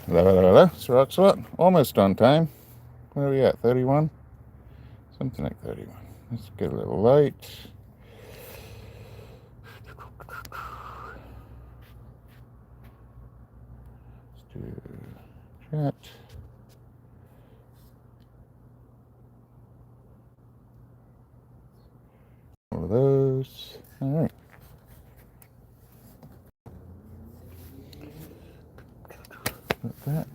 Hello, Sir RocksAlot. Almost on time. Where are we at? 31? Something like 31. Let's get a little light. Let's do chat. All of those. All right. Put that.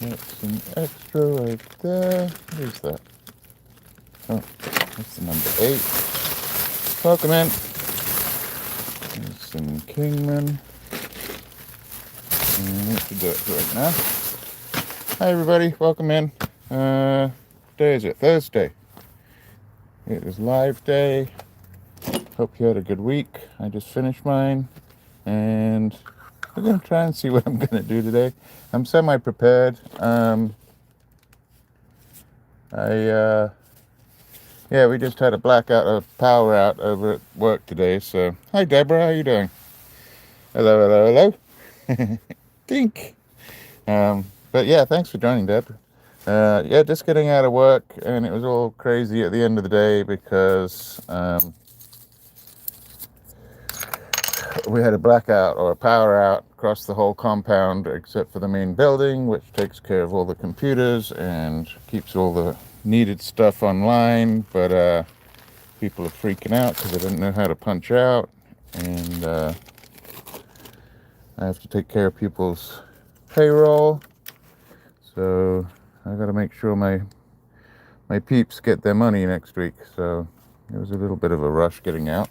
That's some extra right there. What is that? Oh, that's the number 8. Welcome in. There's some Kingman. And let's do it right now. Hi everybody, welcome in. Today is it? Thursday. It is live day. Hope you had a good week. I just finished mine. And we're going to try and see what I'm going to do today. I'm semi-prepared. We just had a power out over at work today. So, hi Deborah, how you doing? Hello. Dink. But yeah, thanks for joining, Deb. Just getting out of work, and it was all crazy at the end of the day because we had a blackout or a power out across the whole compound except for the main building, which takes care of all the computers and keeps all the needed stuff online. But people are freaking out because they didn't know how to punch out, and I have to take care of people's payroll. So I got to make sure my peeps get their money next week. So it was a little bit of a rush getting out.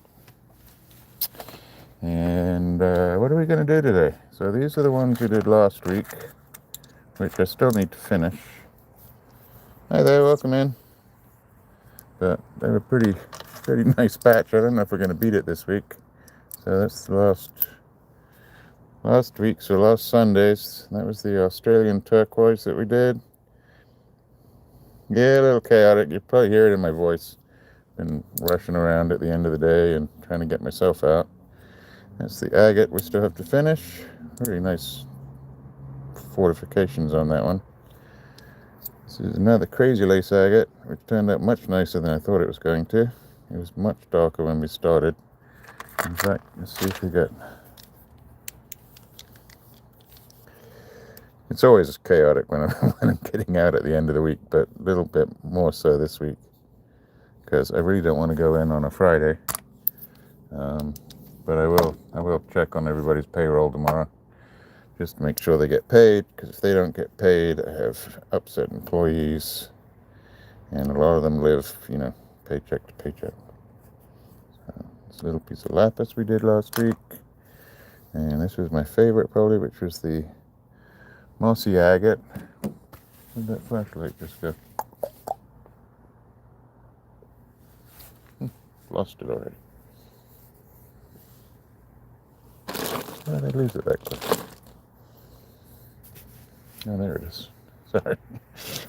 And what are we going to do today? So these are the ones we did last week, which I still need to finish. Hi there, welcome in. But they were pretty nice batch. I don't know if we're going to beat it this week. So that's the last week, so last Sundays. That was the Australian turquoise that we did. Yeah, a little chaotic. You probably hear it in my voice. Been rushing around at the end of the day and trying to get myself out. That's the agate we still have to finish. Very nice fortifications on that one. This is another crazy lace agate, which turned out much nicer than I thought it was going to. It was much darker when we started. In fact, let's see if we get... It's always chaotic when I'm getting out at the end of the week, but a little bit more so this week because I really don't want to go in on a Friday. But I will check on everybody's payroll tomorrow just to make sure they get paid, because if they don't get paid, I have upset employees, and a lot of them live, paycheck to paycheck. So this little piece of lapis we did last week, and this was my favorite probably, which was the mossy agate. Where'd that flashlight just go? Lost it already. Why did I lose it that quick? Oh, there it is. Sorry.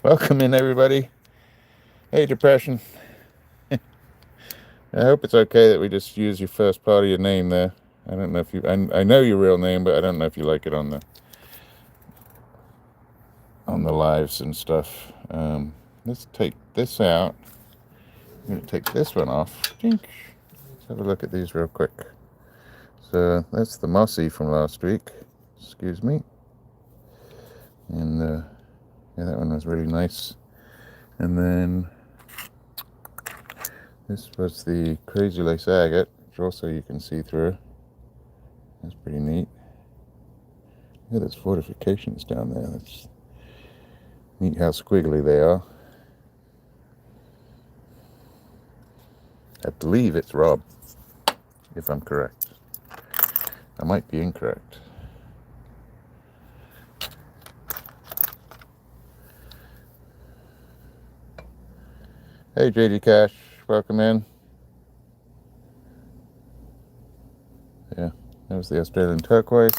Welcome in, everybody. Hey, Depression. I hope it's okay that we just use your first part of your name there. I don't know if you... I know your real name, but I don't know if you like it on the lives and stuff. Let's take this out. I'm going to take this one off. Let's have a look at these real quick. So that's the mossy from last week. Excuse me. And that one was really nice. And then this was the crazy lace agate, which also you can see through. That's pretty neat. Look at those fortifications down there. That's neat how squiggly they are. I believe it's Rob, if I'm correct. I might be incorrect. Hey JD Cash, welcome in. Yeah, that was the Australian turquoise.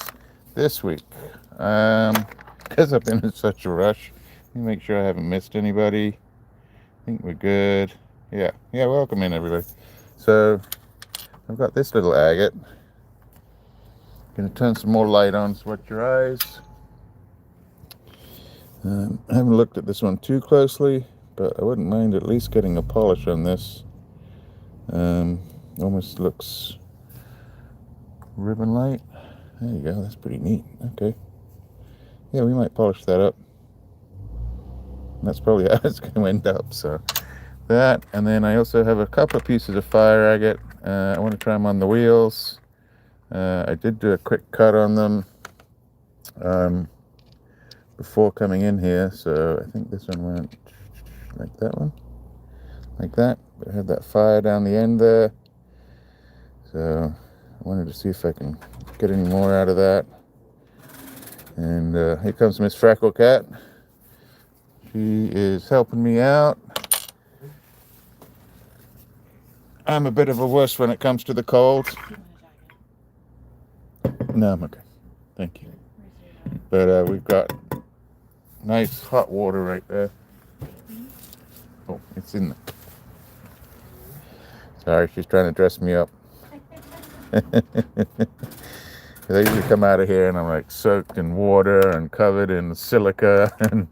This week, because I've been in such a rush, let me make sure I haven't missed anybody. I think we're good. Yeah, welcome in everybody. So I've got this little agate, Gonna turn some more light on, sweat your eyes. I haven't looked at this one too closely, but I wouldn't mind at least getting a polish on this. Almost looks ribbon light. There you go, that's pretty neat. Okay. Yeah, we might polish that up. That's probably how it's going to end up. So that, and then I also have a couple of pieces of fire agate. I want to try them on the wheels. I did do a quick cut on them before coming in here, so I think this one went like that one, like that. But I had that fire down the end there, so I wanted to see if I can get any more out of that. And here comes Miss Freckle Cat. She is helping me out. I'm a bit of a wuss when it comes to the cold. No, I'm okay. Thank you. But we've got nice hot water right there. Oh, it's in there. Sorry, she's trying to dress me up. They usually come out of here and I'm like soaked in water and covered in silica, and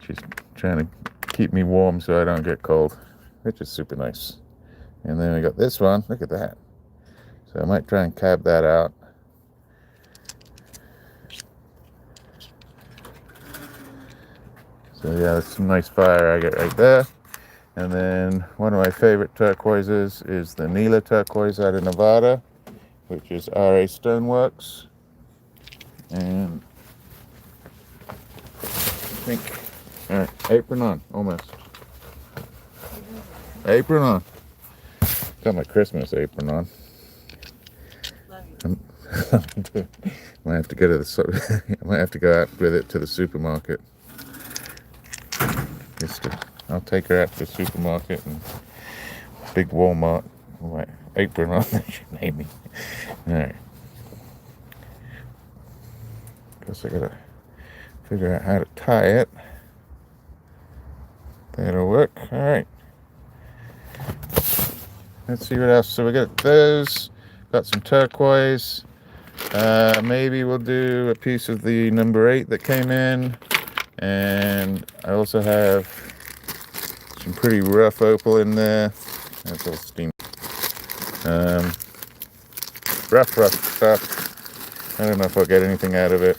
she's trying to keep me warm so I don't get cold, which is super nice. And then we got this one. Look at that. So I might try and cab that out. So yeah, that's some nice fire agate right there. And then one of my favorite turquoises is the Nila turquoise out of Nevada, which is RA Stoneworks. And I think, all right, apron on, almost. Apron on. Got my Christmas apron on. Might have to go to the. I might have to go out with it to the supermarket. I'll take her out to the supermarket and big Walmart. My apron on. She made me. All right. Guess I gotta figure out how to tie it. That'll work. All right. Let's see what else. So we got those. Got some turquoise. Maybe we'll do a piece of the number 8 that came in. And I also have some pretty rough opal in there. That's all steam. Rough stuff. I don't know if I'll get anything out of it.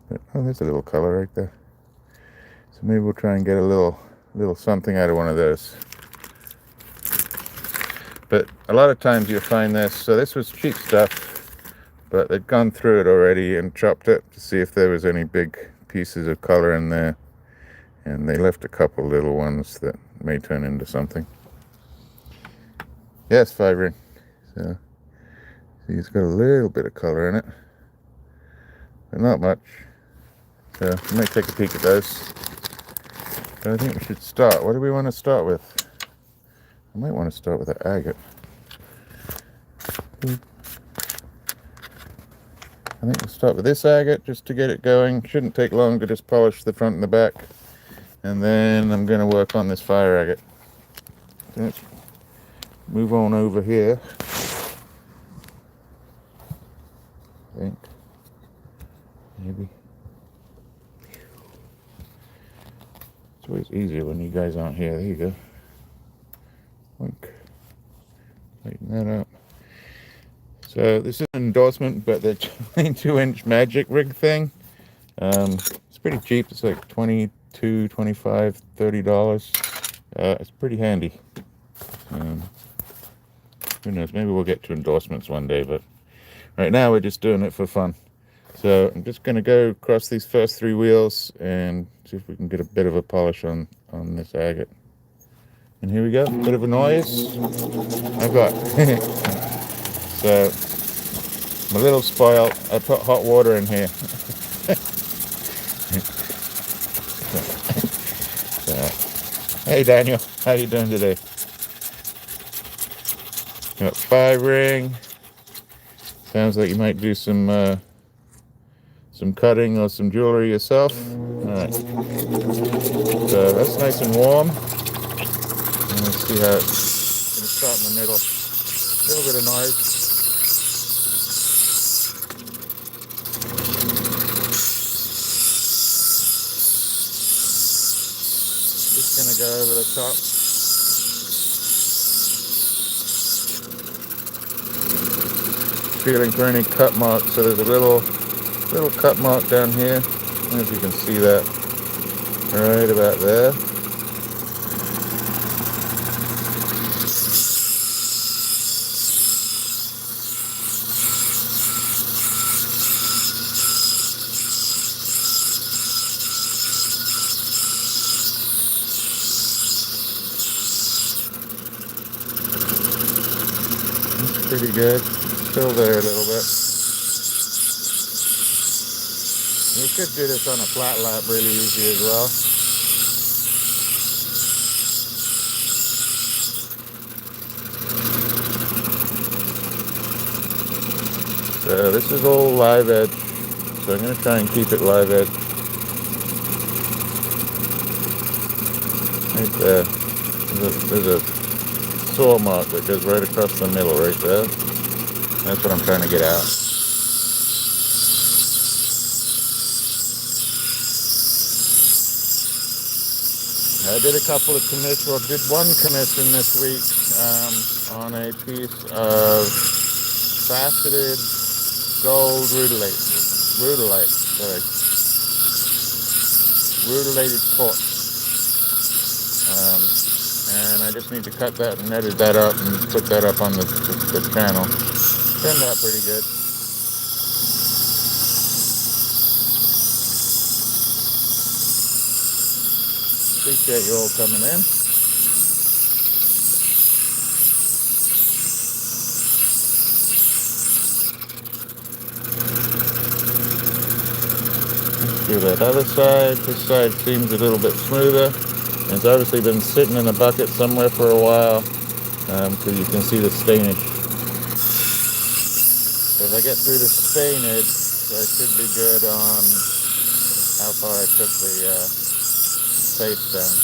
But, oh, there's a little color right there. So maybe we'll try and get a little something out of one of those. But a lot of times you'll find this. So this was cheap stuff, but they'd gone through it already and chopped it to see if there was any big pieces of color in there. And they left a couple little ones that may turn into something. Yes, 5 ring. So see, it's got a little bit of color in it, but not much. So I might take a peek at those. But I think we should start. What do we want to start with? I might want to start with an agate. I think we'll start with this agate just to get it going. Shouldn't take long to just polish the front and the back. And then I'm going to work on this fire agate. So let's move on over here. I think. Maybe. It's always easier when you guys aren't here. There you go. Wink. Tighten that up. So this is an endorsement, but the 22-inch magic rig thing, it's pretty cheap. It's like $22, $25, $30. It's pretty handy. Who knows? Maybe we'll get to endorsements one day, but right now we're just doing it for fun. So I'm just going to go across these first 3 wheels and see if we can get a bit of a polish on this agate. And here we go, bit of a noise. I've got, so I'm a little spoiled. I put hot water in here. Hey Daniel, how you doing today? Got 5 ring. Sounds like you might do some cutting or some jewelry yourself. All right. So that's nice and warm. And let's see how it's going to start in the middle. A little bit of noise. go over the top. Feeling for any cut marks. So there's a little cut mark down here. I don't know if you can see that. Right about there. Pretty good. Still there a little bit. You could do this on a flat lap really easy as well. So this is all live edge. So I'm going to try and keep it live edge. Right there. There's a saw mark that goes right across the middle right there. That's what I'm trying to get out. I did a couple of commissions, did one commission this week on a piece of faceted gold rutilated quartz. And I just need to cut that and edit that up and put that up on the channel. Turned out pretty good. Appreciate you all coming in. Let's do that other side. This side seems a little bit smoother. It's obviously been sitting in a bucket somewhere for a while, so you can see the stainage. So if I get through the stainage, I should be good on how far I took the face down.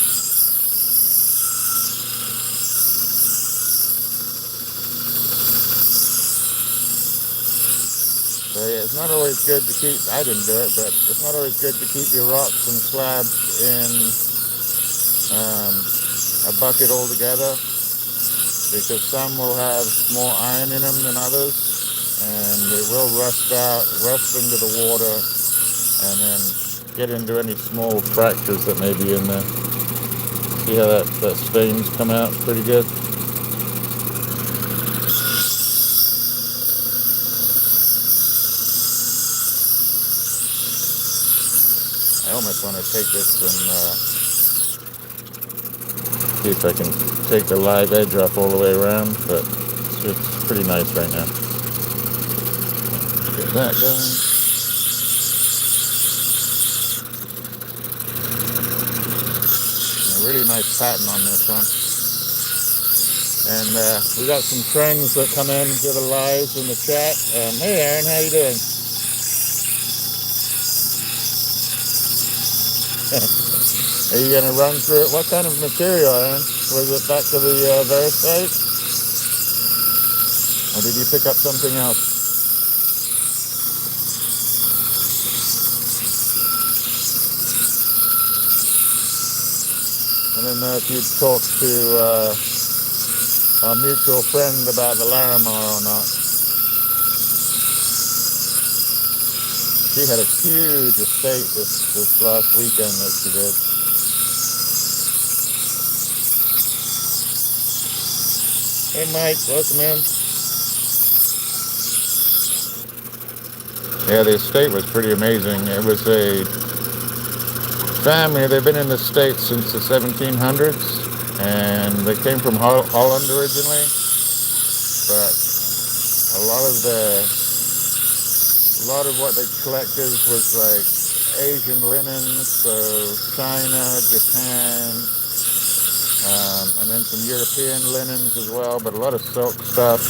So yeah, it's not always good to keep, I didn't do it, but it's not always good to keep your rocks and slabs in a bucket altogether, because some will have more iron in them than others, and they will rust into the water, and then get into any small fractures that may be in there. See how that stains come out pretty good? I almost want to take this and see if I can take the live edge off all the way around, but it's pretty nice right now. Get that going. A really nice pattern on this one. And we got some friends that come in, give a live in the chat. Hey Aaron, how you doing? Are you going to run through it? What kind of material, Aaron? Was it back to the Verisite? Or did you pick up something else? I don't know if you'd talked to our mutual friend about the Larimar or not. She had a huge estate this last weekend that she did. Hey Mike, welcome in. Yeah, the estate was pretty amazing. It was a family, they've been in the States since the 1700s, and they came from Holland originally, but a lot of what they collected was like Asian linens, so China, Japan, and then some European linens as well, but a lot of silk stuff.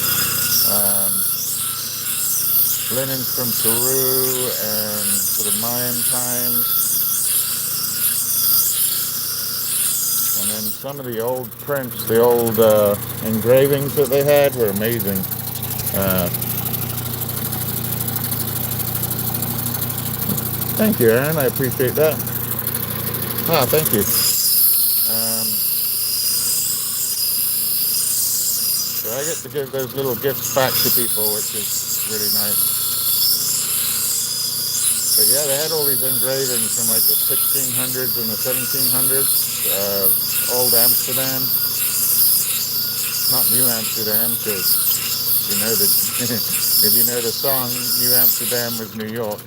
Linens from Peru and sort of Mayan times. And then some of the old prints, the old engravings that they had were amazing. Thank you, Aaron. I appreciate that. Ah, thank you. I get to give those little gifts back to people, which is really nice. But yeah, they had all these engravings from like the 1600s and the 1700s of old Amsterdam. Not New Amsterdam, because you know that if you know the song, New Amsterdam was New York.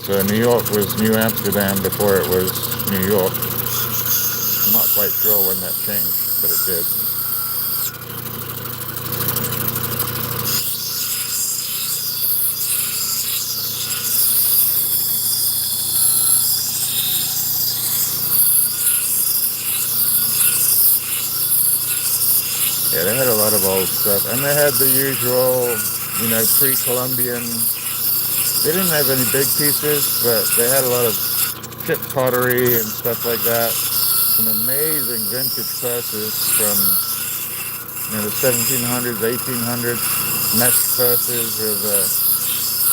So New York was New Amsterdam before it was New York. I'm not quite sure when that changed, but it did. Yeah, they had a lot of old stuff. And they had the usual, you know, pre-Columbian. They didn't have any big pieces, but they had a lot of chip pottery and stuff like that. Some amazing vintage purses from, you know, the 1700s, 1800s. Mesh purses with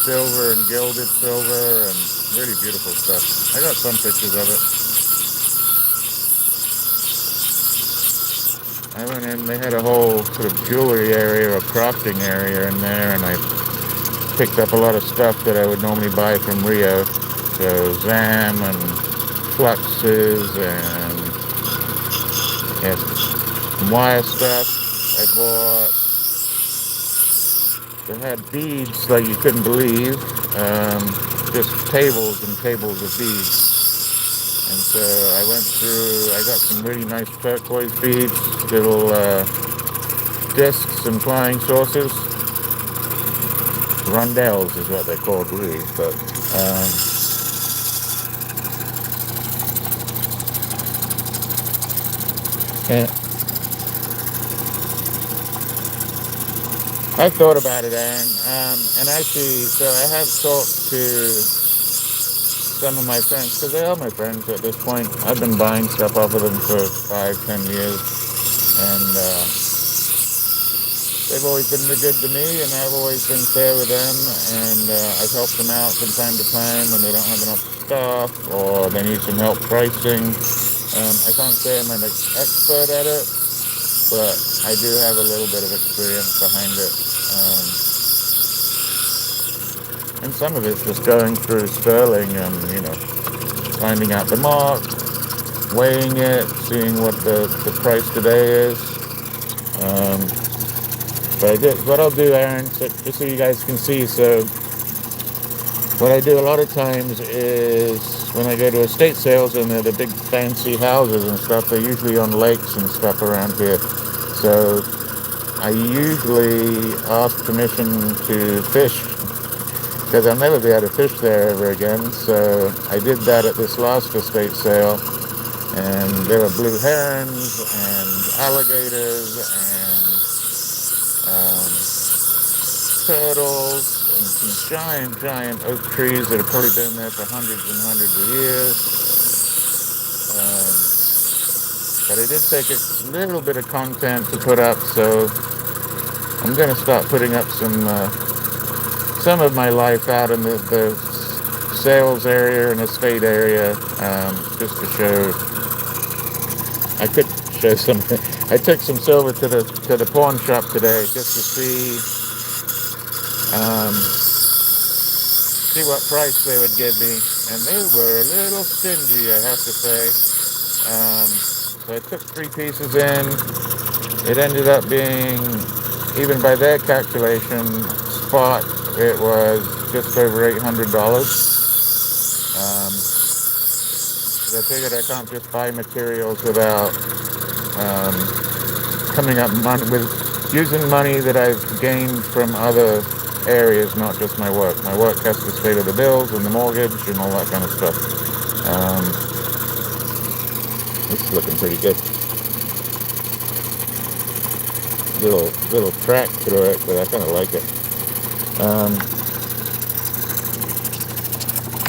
silver and gilded silver and really beautiful stuff. I got some pictures of it. I went in, they had a whole sort of jewelry area or crafting area in there, and I picked up a lot of stuff that I would normally buy from Rio. So Zam and fluxes and yes, some wire stuff I bought. They had beads like you couldn't believe, just tables and tables of beads. And so I went through, I got some really nice turquoise beads, little discs and flying saucers. Rondelles is what they're called, really. But I thought about it, Aaron, and actually, so I have talked to some of my friends, because they are my friends at this point. I've been buying stuff off of them for 5-10 years, and they've always been good to me, and I've always been fair with them, and I've helped them out from time to time when they don't have enough stuff or they need some help pricing. I can't say I'm an expert at it, but I do have a little bit of experience behind it. And some of it's just going through sterling and, you know, finding out the mark, weighing it, seeing what the price today is. But what I'll do, Aaron, just so you guys can see, so what I do a lot of times is when I go to estate sales and they're the big fancy houses and stuff, they're usually on lakes and stuff around here. So I usually ask permission to fish, because I'll never be able to fish there ever again. So I did that at this last estate sale, and there were blue herons and alligators and turtles and some giant oak trees that have probably been there for hundreds and hundreds of years. But I did take a little bit of content to put up, so I'm going to start putting up some of my life out in the sales area and estate area, just to show. I could show some. I took some silver to the pawn shop today just to see what price they would give me, and they were a little stingy, I have to say. So I took 3 pieces in. It ended up being, even by their calculation, spot, it was just over $800. I figured I can't just buy materials without coming up with using money that I've gained from other areas, not just my work. My work has to stay to the bills and the mortgage and all that kind of stuff. This is looking pretty good. Little crack through it, but I kind of like it.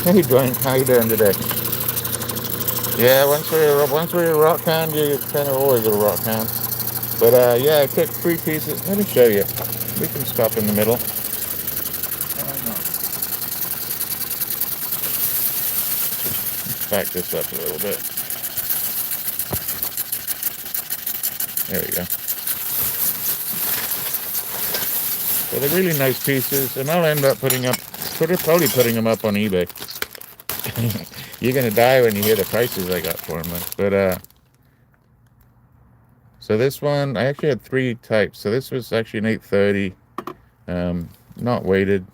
Hey, Dwayne, how you doing today? Yeah, once we're a rock hound, you're kind of always a rock hound. But yeah, I took 3 pieces. Let me show you. We can stop in the middle. Back this up a little bit. There we go. So they're really nice pieces, and I'll end up probably putting them up on eBay. You're gonna die when you hear the prices I got for them. But so this one, I actually had 3 types. So this was actually an 830, not weighted.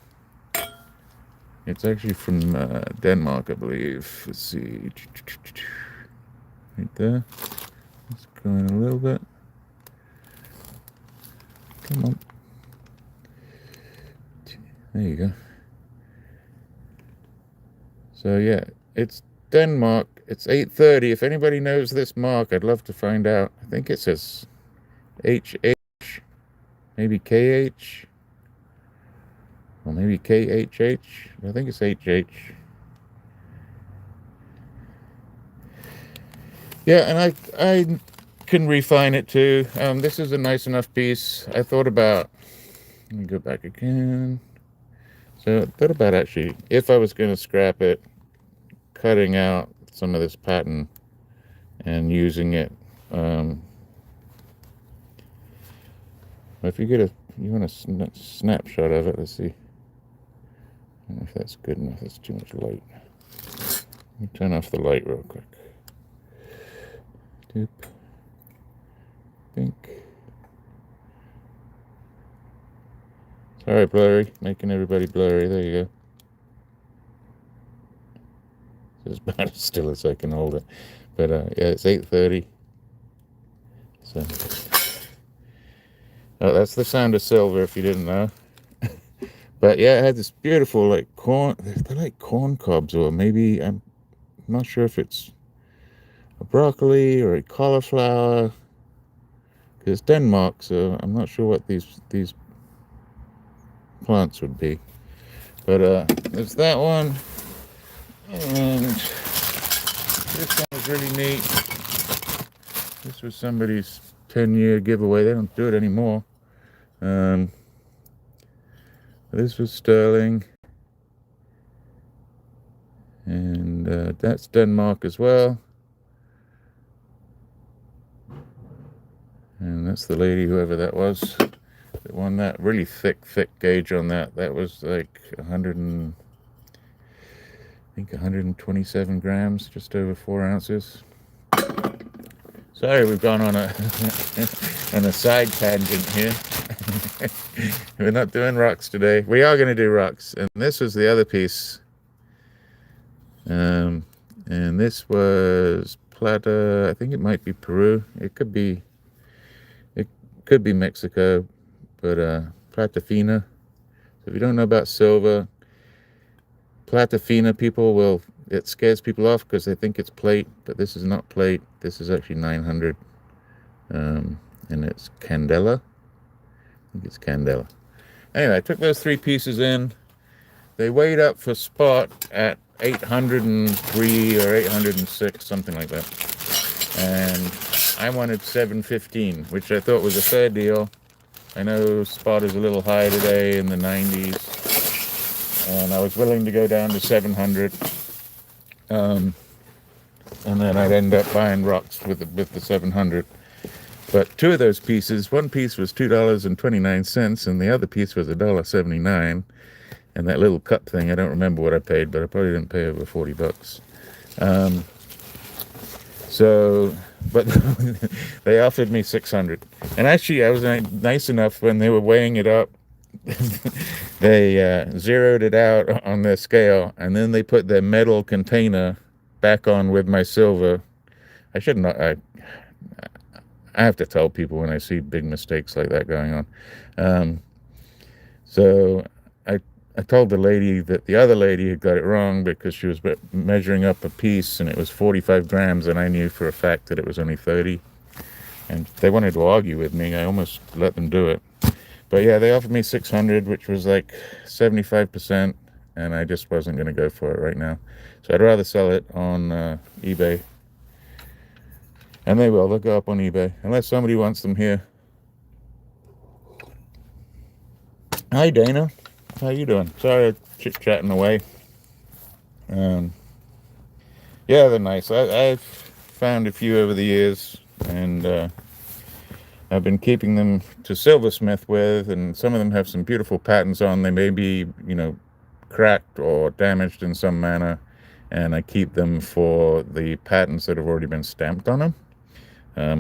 It's actually from Denmark, I believe. Let's see, right there. Let's go in a little bit. Come on. There you go. So yeah, it's Denmark. It's 830. If anybody knows this mark, I'd love to find out. I think it says HH, maybe KH, or maybe KHH. I think it's HH. Yeah, and I can refine it too. This is a nice enough piece. I thought about, let me go back again. So I thought about actually, if I was going to scrap it, cutting out some of this pattern and using it. If you want a snapshot of it, let's see. I don't know if that's good enough. That's too much light. Let me turn off the light real quick. Doop. Pink. Sorry, blurry. Making everybody blurry. There you go. It's about as still as I can hold it. But yeah, it's 830. So, oh, that's the sound of silver, if you didn't know. But yeah, it had this beautiful, like, corn. They're like corn cobs, or maybe, I'm not sure if it's a broccoli or a cauliflower. Because it's Denmark, so I'm not sure what these plants would be. But there's that one. And this one was really neat. This was somebody's 10-year giveaway. They don't do it anymore. This was sterling. And that's Denmark as well. And that's the lady, whoever that was, that won that. Really thick gauge on that. That was like 127 grams, just over 4 ounces. Sorry, we've gone on a on a side tangent here. We're not doing rocks today. We are going to do rocks, and this was the other piece. And this was plata. I think it might be Peru. It could be Mexico, but plata fina. So if you don't know about silver, plata fina, it scares people off because they think it's plate, but this is not plate. This is actually 900, and it's candela. I think it's candela. Anyway, I took those 3 pieces in. They weighed up for spot at 803 or 806, something like that. And I wanted 715, which I thought was a fair deal. I know spot is a little high today in the 90s, and I was willing to go down to 700. And then I'd end up buying rocks with the 700. But 2 of those pieces, one piece was $2.29, and the other piece was $1.79. And that little cup thing, I don't remember what I paid, but I probably didn't pay over $40. But they offered me 600. And actually, I was nice enough when they were weighing it up. They zeroed it out on their scale, and then they put their metal container back on with my silver. I should not. I have to tell people when I see big mistakes like that going on. So I told the lady that the other lady had got it wrong because she was measuring up a piece and it was 45 grams, and I knew for a fact that it was only 30. And they wanted to argue with me. I almost let them do it. But yeah, they offered me 600, which was like 75%, and I just wasn't going to go for it right now. So I'd rather sell it on eBay. And they'll go up on eBay, unless somebody wants them here. Hi, Dana. How you doing? Sorry, chit-chatting away. Yeah, they're nice. I've found a few over the years, and I've been keeping them to silversmith with, and some of them have some beautiful patterns on. They may be, cracked or damaged in some manner, and I keep them for the patterns that have already been stamped on them.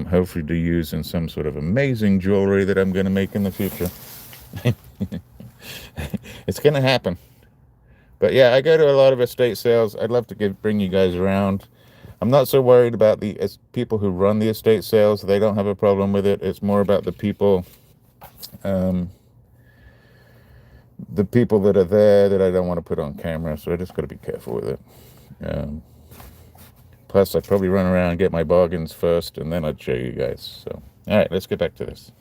Hopefully to use in some sort of amazing jewelry that I'm going to make in the future. It's going to happen. But yeah, I go to a lot of estate sales. I'd love to bring you guys around. I'm not so worried about the people who run the estate sales. They don't have a problem with it. It's more about the people that are there that I don't want to put on camera. So I just got to be careful with it. Plus, I'd probably run around and get my bargains first, and then I'd show you guys. So, all right, let's get back to this.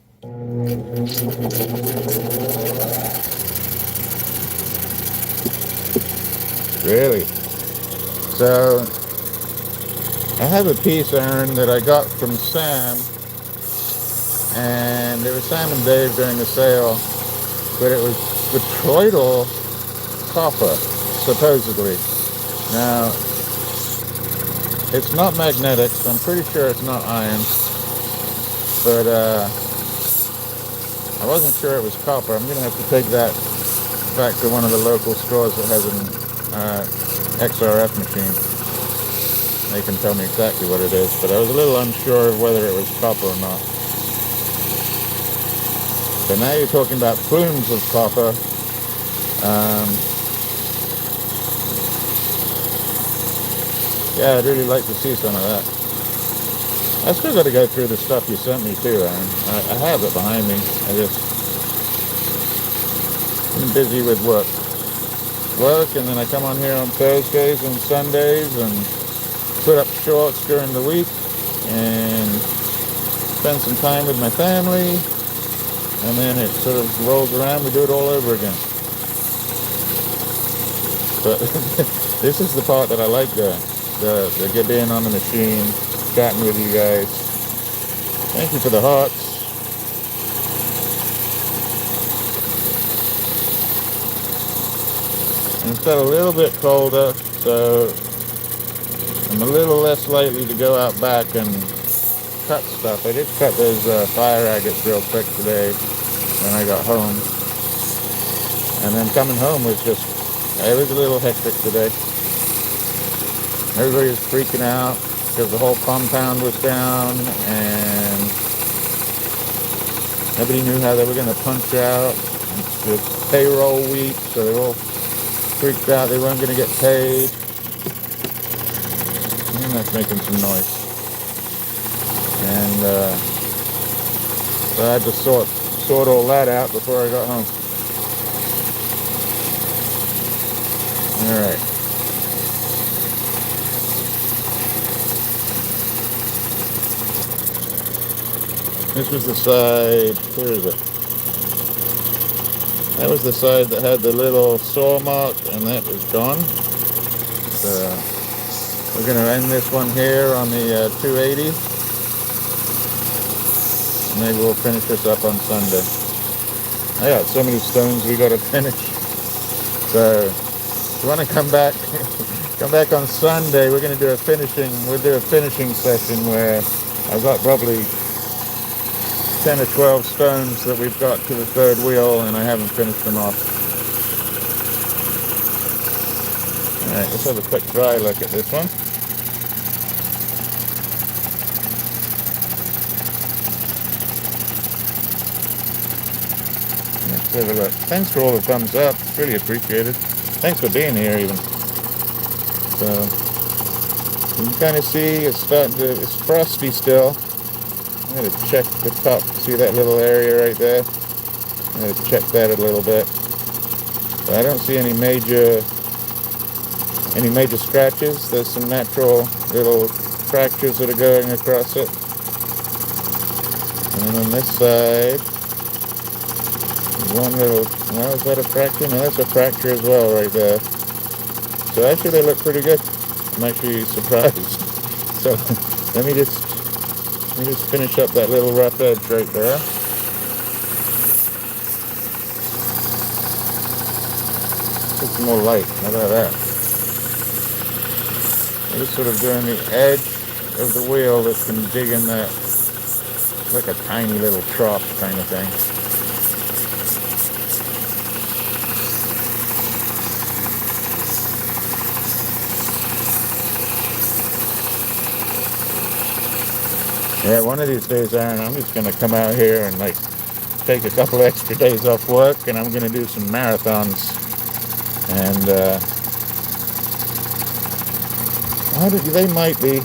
Really? So, I have a piece iron that I got from Sam, and it was Sam and Dave during the sale, but it was botryoidal copper, supposedly. Now, it's not magnetic, so I'm pretty sure it's not iron, but I wasn't sure it was copper. I'm going to have to take that back to one of the local stores that has an XRF machine. They can tell me exactly what it is, but I was a little unsure of whether it was copper or not. So now you're talking about plumes of copper. Yeah, I'd really like to see some of that. I still got to go through the stuff you sent me too, Aaron. I have it behind me. I just been busy with work, and then I come on here on Thursdays and Sundays and put up shorts during the week and spend some time with my family, and then it sort of rolls around. We do it all over again. But this is the part that I like, the get in on the machine, chatting with you guys. Thank you for the hearts. And it's got a little bit colder, so I'm a little less likely to go out back and cut stuff. I did cut those fire agates real quick today when I got home. And then coming home was it was a little hectic today. Everybody was freaking out because the whole compound was down and nobody knew how they were going to punch out. It's the payroll week, so they were all freaked out they weren't going to get paid. And that's making some noise. And so I had to sort all that out before I got home. All right. This was the side, where is it? That was the side that had the little saw mark, and that is gone. So we're going to end this one here on the 280. Maybe we'll finish this up on Sunday. I got so many stones we got to finish. So if you want to come back on Sunday, we're going to do we'll do a finishing session where I've got probably 10 or 12 stones that we've got to the third wheel and I haven't finished them off. Alright, let's have a quick dry look at this one. Let's have a look. Thanks for all the thumbs up, it's really appreciated. Thanks for being here even. So you can kind of see it's frosty still. I'm going to check the top. See that little area right there? I'm going to check that a little bit. But I don't see any major scratches. There's some natural little fractures that are going across it. And then on this side, one little, well, is that a fracture? No, that's a fracture as well right there. So actually they look pretty good. I'm actually surprised. So let me just finish up that little rough edge right there. Put some more light. How about that? I'm just sort of doing the edge of the wheel that can dig in that It's like a tiny little trough kind of thing. Yeah, one of these days, Aaron, I'm just going to come out here and like take a couple extra days off work, and I'm going to do some marathons. And they might be.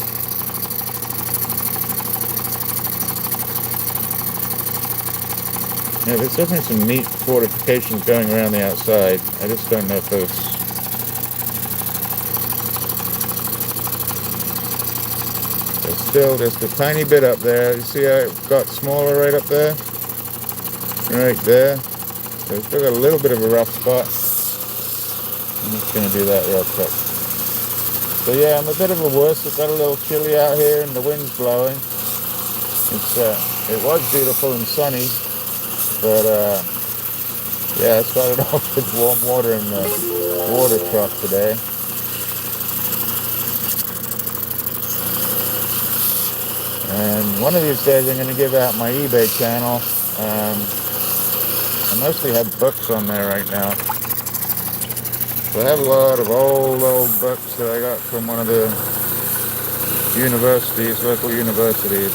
Yeah, there's definitely some neat fortifications going around the outside. I just don't know if those... There's still just a tiny bit up there. You see how it got smaller right up there? Right there. So it's still got a little bit of a rough spot. I'm just going to do that real quick. So yeah, I'm a bit of a wuss. It's got a little chilly out here and the wind's blowing. It was beautiful and sunny, but yeah, I started off with warm water in the water truck today. And one of these days I'm going to give out my eBay channel. I mostly have books on there right now. So I have a lot of old books that I got from one of the universities, local universities.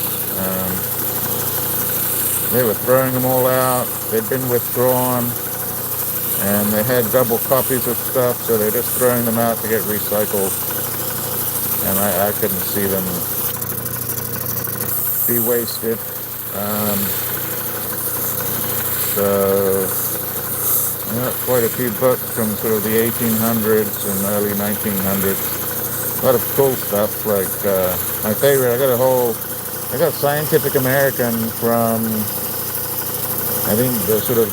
They were throwing them all out. They'd been withdrawn, and they had double copies of stuff, so they're just throwing them out to get recycled. And I couldn't see them be wasted. So I got quite a few books from sort of the 1800s and early 1900s. A lot of cool stuff, like my favorite, I got Scientific American from, I think, the sort of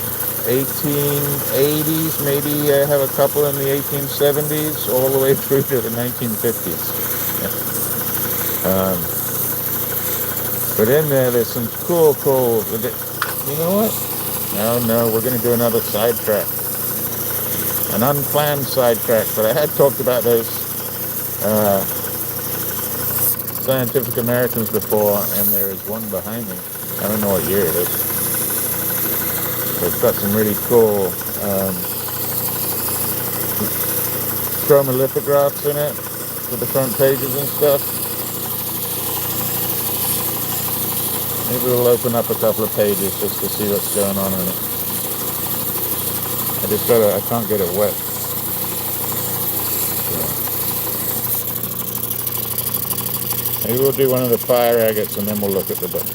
1880s, maybe I have a couple in the 1870s, all the way through to the 1950s. But in there's some cool, you know what? No, we're going to do another sidetrack. An unplanned sidetrack, but I had talked about those Scientific Americans before, and there is one behind me. I don't know what year it is. But it's got some really cool chromolithographs in it for the front pages and stuff. Maybe we'll open up a couple of pages just to see what's going on in it. I can't get it wet. So maybe we'll do one of the fire agates and then we'll look at the book.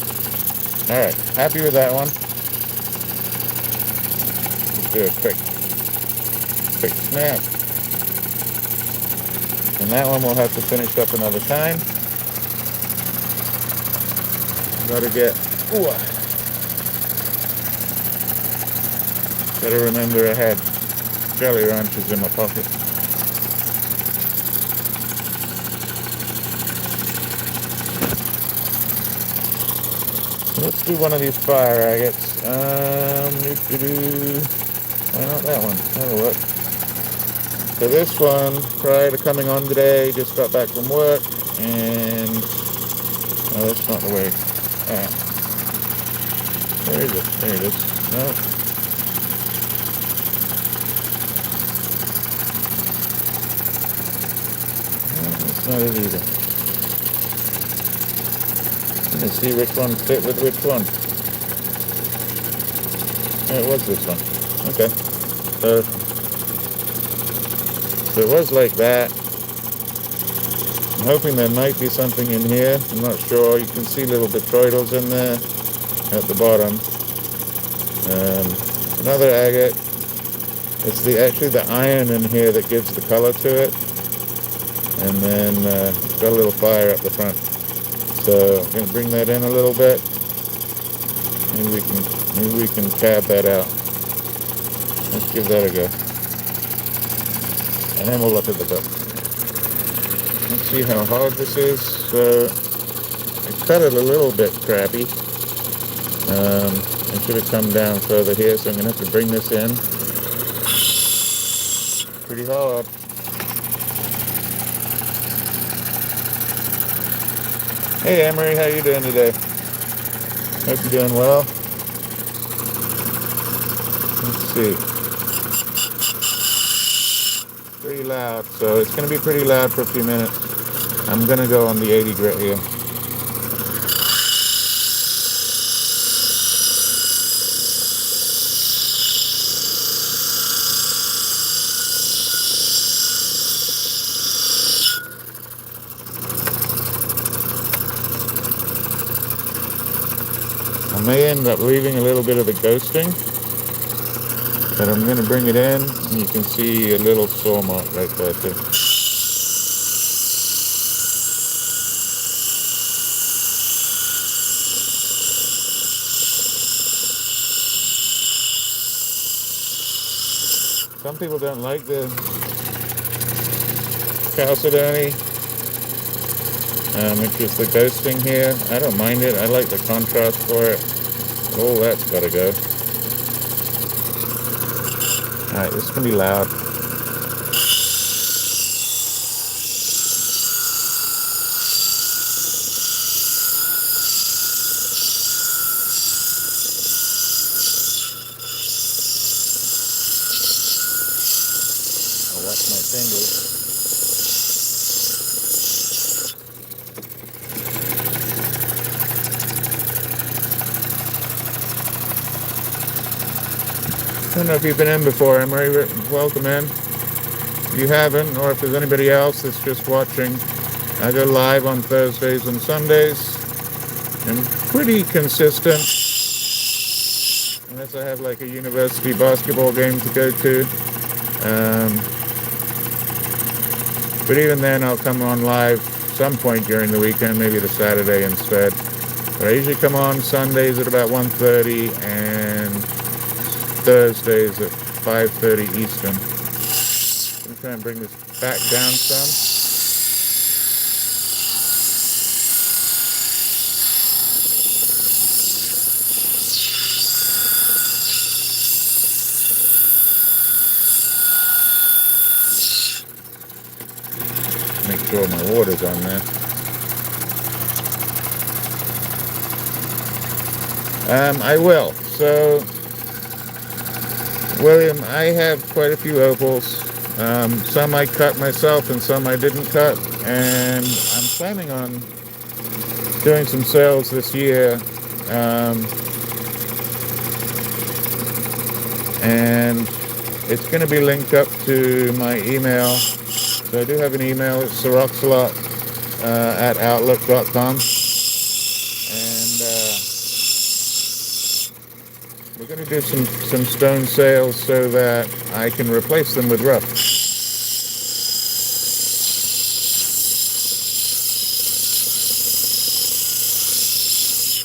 Alright, happy with that one. Let's do a quick snap. And that one we'll have to finish up another time. Gotta remember I had Jolly Ranchers in my pocket. Let's do one of these fire agates. Why not that one? That'll work. So this one, prior to coming on today, just got back from work, and no, that's not the way. Where is it? There it is. No. That's not it either. Let me see which one fit with which one. Yeah, it was this one. Okay. So it was like that. I'm hoping there might be something in here. I'm not sure. You can see little detroitals in there at the bottom. Another agate. It's actually the iron in here that gives the color to it. And then it's got a little fire up the front. So I'm going to bring that in a little bit. Maybe we can cab that out. Let's give that a go. And then we'll look at the book. Let's see how hard this is. So I cut it a little bit crappy. I should have come down further here, so I'm going to have to bring this in. Pretty hard. Hey Emery, how you doing today? Hope you're doing well. Let's see. Pretty loud, so it's going to be pretty loud for a few minutes. I'm going to go on the 80 grit here. I may end up leaving a little bit of the ghosting, but I'm going to bring it in, and you can see a little saw mark right there too. Some people don't like the chalcedony, which is the ghosting here. I don't mind it. I like the contrast for it. Oh, that's got to go. Alright, this is going to be loud. I'll watch my fingers. I don't know if you've been in before, Emery. Welcome in. If you haven't, or if there's anybody else that's just watching, I go live on Thursdays and Sundays. I'm pretty consistent, unless I have like a university basketball game to go to. But even then, I'll come on live some point during the weekend, maybe the Saturday instead. But I usually come on Sundays at about 1:30 and Thursdays at 5:30 Eastern. I'm trying to bring this back down some. Make sure my water's on there. I will. So, William, I have quite a few opals. Some I cut myself and some I didn't cut. And I'm planning on doing some sales this year. And it's going to be linked up to my email. So I do have an email. It's Sir RocksAlot at outlook.com. And we're going to do some stone sales so that I can replace them with rough.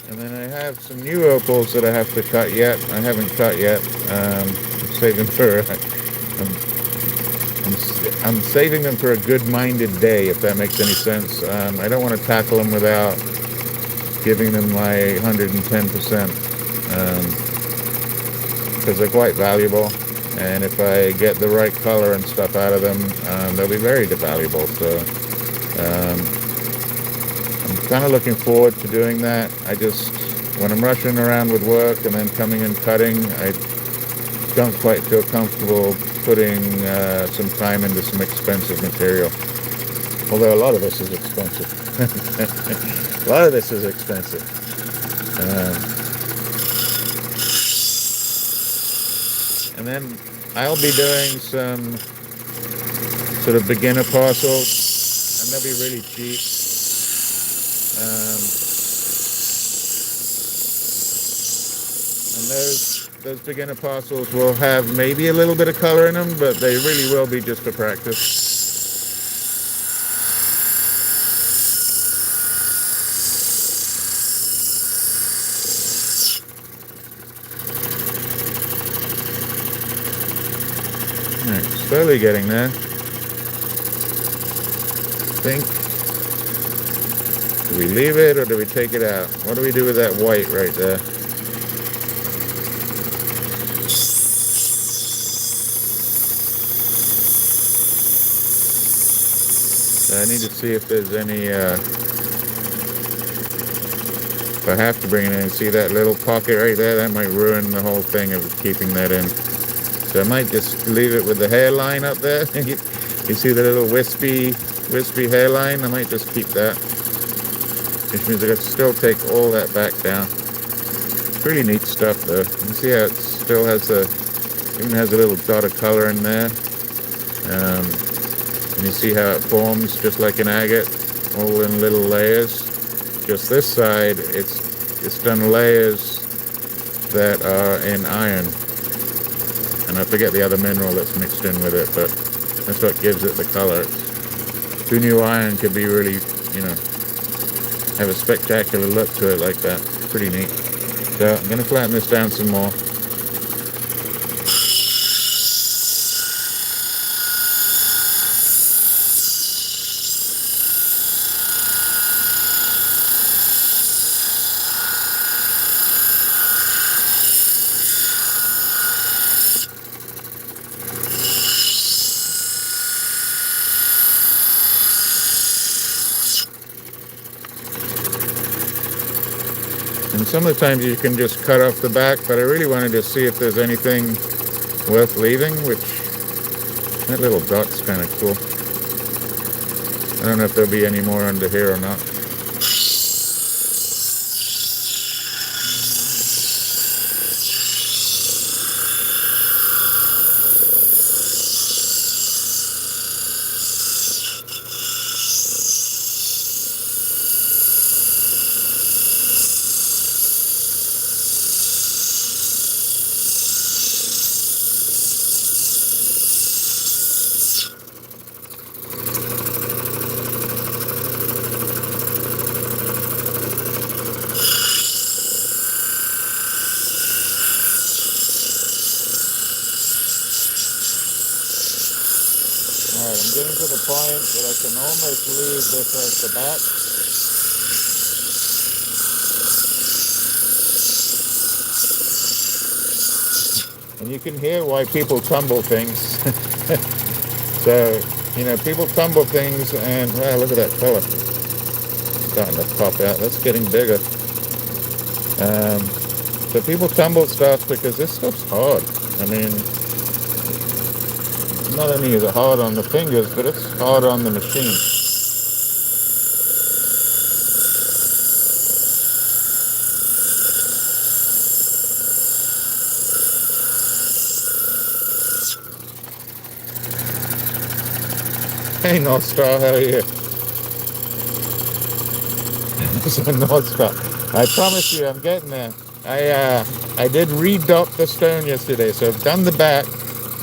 And then I have some new opals that I have to cut yet. I haven't cut yet. I'm saving for I'm saving them for a good-minded day, if that makes any sense. I don't want to tackle them without giving them my 110%, because they're quite valuable. And if I get the right color and stuff out of them, they'll be very valuable. So I'm kind of looking forward to doing that. When I'm rushing around with work and then coming and cutting, I don't quite feel comfortable putting some time into some expensive material. Although a lot of this is expensive. A lot of this is expensive. And then I'll be doing some sort of beginner parcels, and they'll be really cheap. And those beginner parcels will have maybe a little bit of color in them, but they really will be just for practice. Alright, slowly getting there. I think. Do we leave it or do we take it out? What do we do with that white right there? I need to see if there's any If I have to bring it in, see that little pocket right there? That might ruin the whole thing of keeping that in. So I might just leave it with the hairline up there. You see the little wispy hairline? I might just keep that. Which means I can still take all that back down. It's really neat stuff though. You see how it still has even has a little dot of color in there. And you see how it forms just like an agate, all in little layers. Just this side, it's done layers that are in iron. And I forget the other mineral that's mixed in with it, but that's what gives it the color. Who knew iron could be really, have a spectacular look to it like that. Pretty neat. So I'm going to flatten this down some more. And some of the times you can just cut off the back, but I really wanted to see if there's anything worth leaving, which that little dot's kind of cool. I don't know if there'll be any more under here or not. Alright, I'm getting to the point that I can almost leave this as the back. And you can hear why people tumble things. So, people tumble things and, wow, look at that color. Starting to pop out. That's getting bigger. So people tumble stuff because this stuff's hard. I mean, not only is it hard on the fingers, but it's hard on the machine. Hey, North Star, how are you? So North Star, I promise you, I'm getting there. I did redot the stone yesterday, so I've done the back,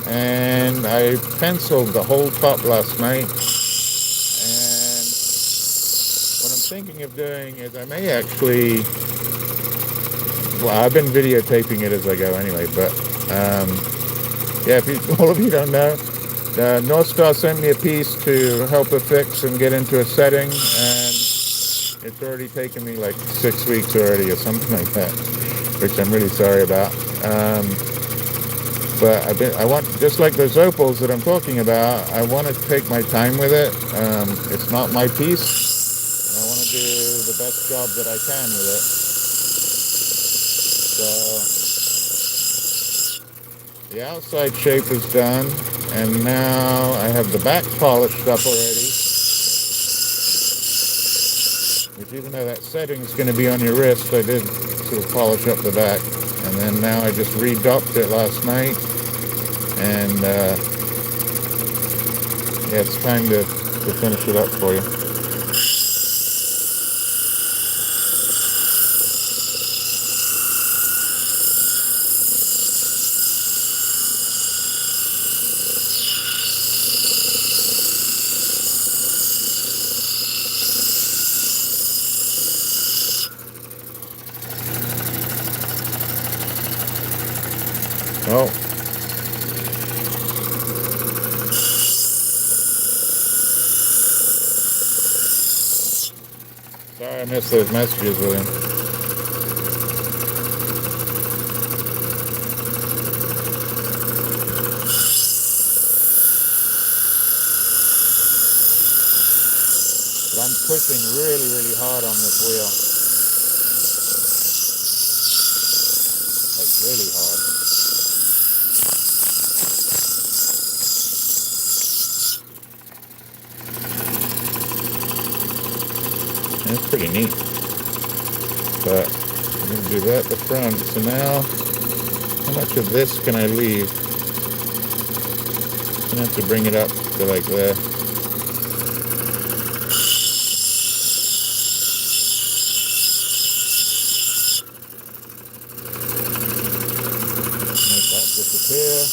and I penciled the whole top last night. And what I'm thinking of doing is I may actually, well, I've been videotaping it as I go anyway, but yeah, if all of you don't know, North Star sent me a piece to help her fix and get into a setting, and it's already taken me like 6 weeks already or something like that, which I'm really sorry about. But I want, just like those opals that I'm talking about, I want to take my time with it. It's not my piece, and I want to do the best job that I can with it. So the outside shape is done, and now I have the back polished up already. Which, even though that setting's going to be on your wrist, I did sort of polish up the back. And then now I just redocked it last night. And yeah, it's time to finish it up for you. Oh. Sorry I missed those messages with him. But I'm pushing really, really hard on this wheel. really hard. That's pretty neat. But I'm going to do that at the front. So now, how much of this can I leave? I'm going to have to bring it up to like there. Make that disappear.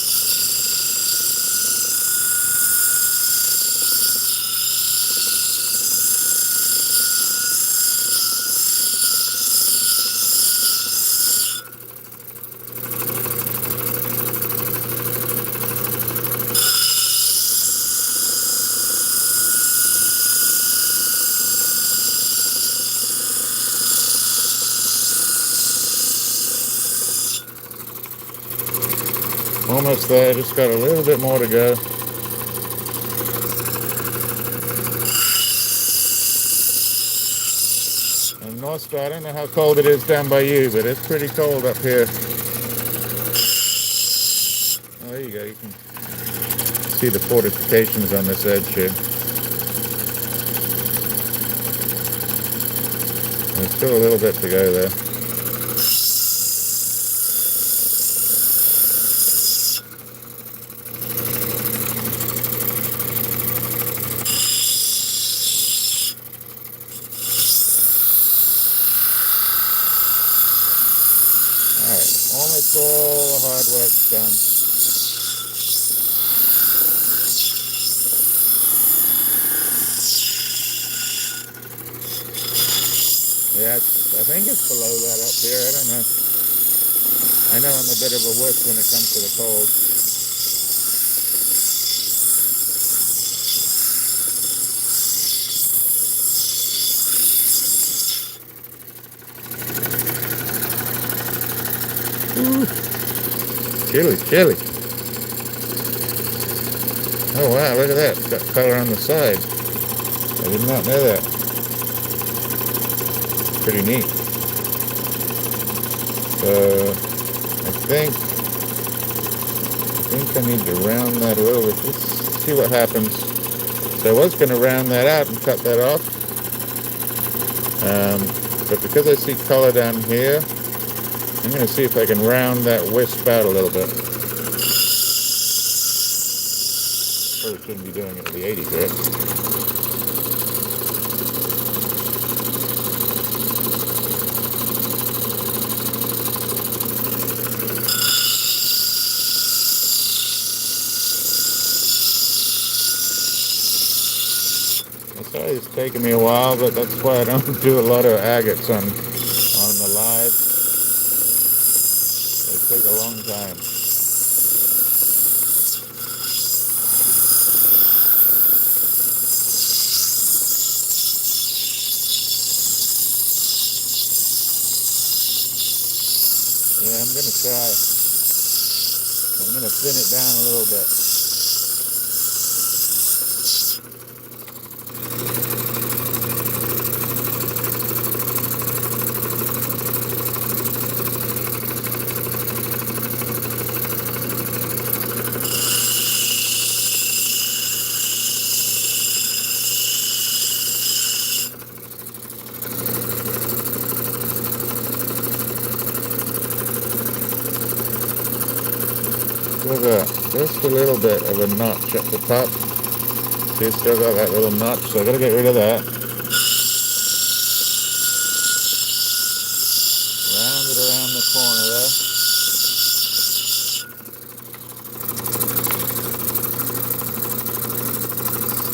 Almost there, just got a little bit more to go. And North Star, I don't know how cold it is down by you, but it's pretty cold up here. Oh, there you go, you can see the fortifications on this edge here. There's still a little bit to go there. Almost all the hard work's done. Yeah, I think it's below that up here. I don't know. I know I'm a bit of a wuss when it comes to the cold. Ooh. Chilly. Oh wow, look at that. It's got color on the side. I did not know that. Pretty neat. So I think I need to round that a little bit. Let's see what happens. So I was going to round that out and cut that off. But because I see color down here, I'm going to see if I can round that wisp out a little bit. Probably shouldn't be doing it at the 80 grit. Sorry it's taking me a while, but that's why I don't do a lot of agates on the live. They take a long time. Yeah, I'm gonna try. I'm gonna thin it down a little bit. Just a little bit of a notch at the top. See, still got that little notch, so I gotta get rid of that. Round it around the corner there.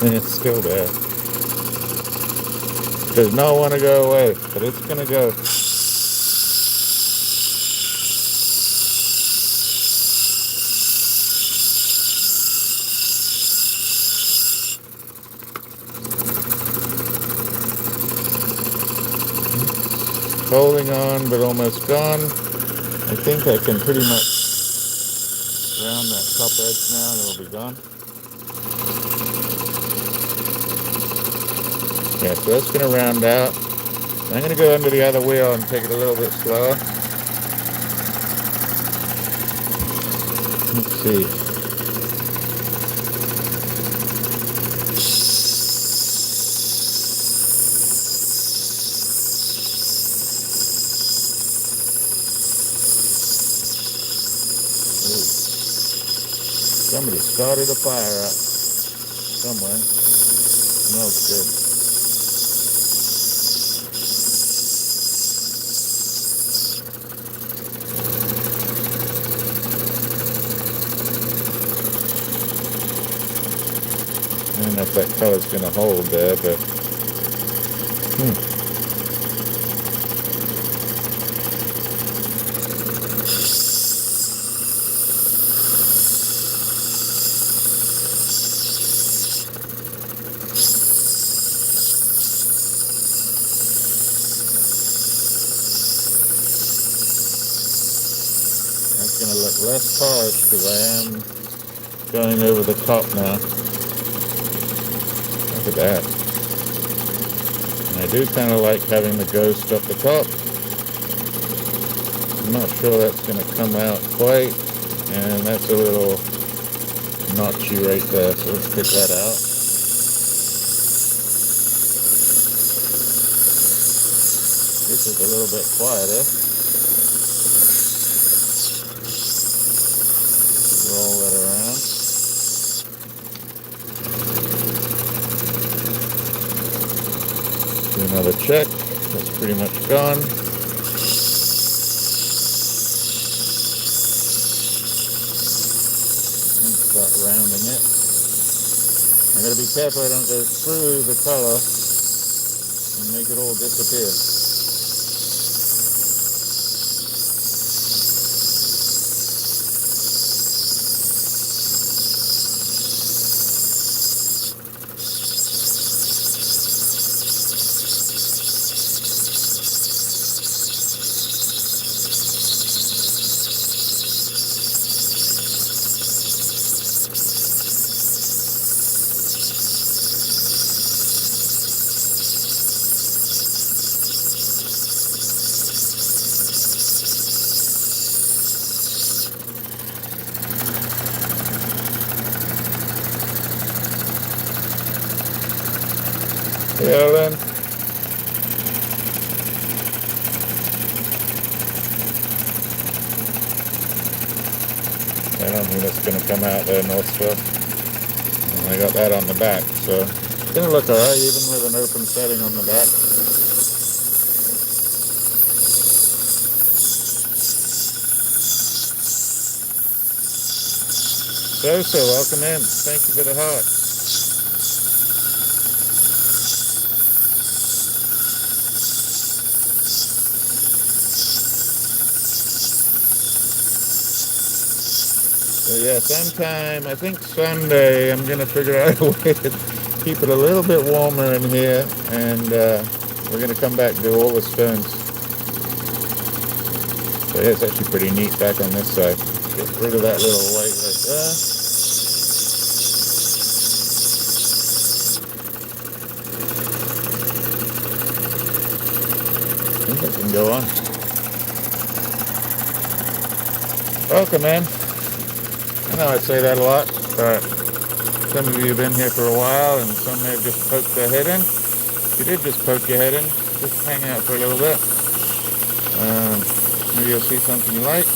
And it's still there. Does not want to go away, but it's gonna go. Holding on, but almost gone. I think I can pretty much round that top edge now and it'll be gone. Yeah, so that's going to round out. I'm going to go under the other wheel and take it a little bit slower. Let's see. Ooh. Somebody started a fire up somewhere. Smells good. I don't know if that color's going to hold there, but that's going to look less polished because I am going over the top now. Look at that. And I do kind of like having the ghost up the top. I'm not sure that's going to come out quite. And that's a little notchy right there, so let's pick that out. This is a little bit quieter. Roll that around. Do another check. That's pretty much gone. And start rounding it. I gotta be careful I don't go through the color and make it all disappear. Hey, Ellen. I don't think that's going to come out there, Northwest. And I got that on the back, so it's going to look alright even with an open setting on the back. So, welcome in. Thank you for the heart. So yeah, sometime, I think Sunday, I'm going to figure out a way to keep it a little bit warmer in here, and we're going to come back and do all the stones. So yeah, it's actually pretty neat back on this side. Get rid of that little white right there. I think I can go on. Welcome, man. I know I say that a lot, but some of you have been here for a while and some may have just poked their head in. If you did just poke your head in, just hang out for a little bit. Maybe you'll see something you like.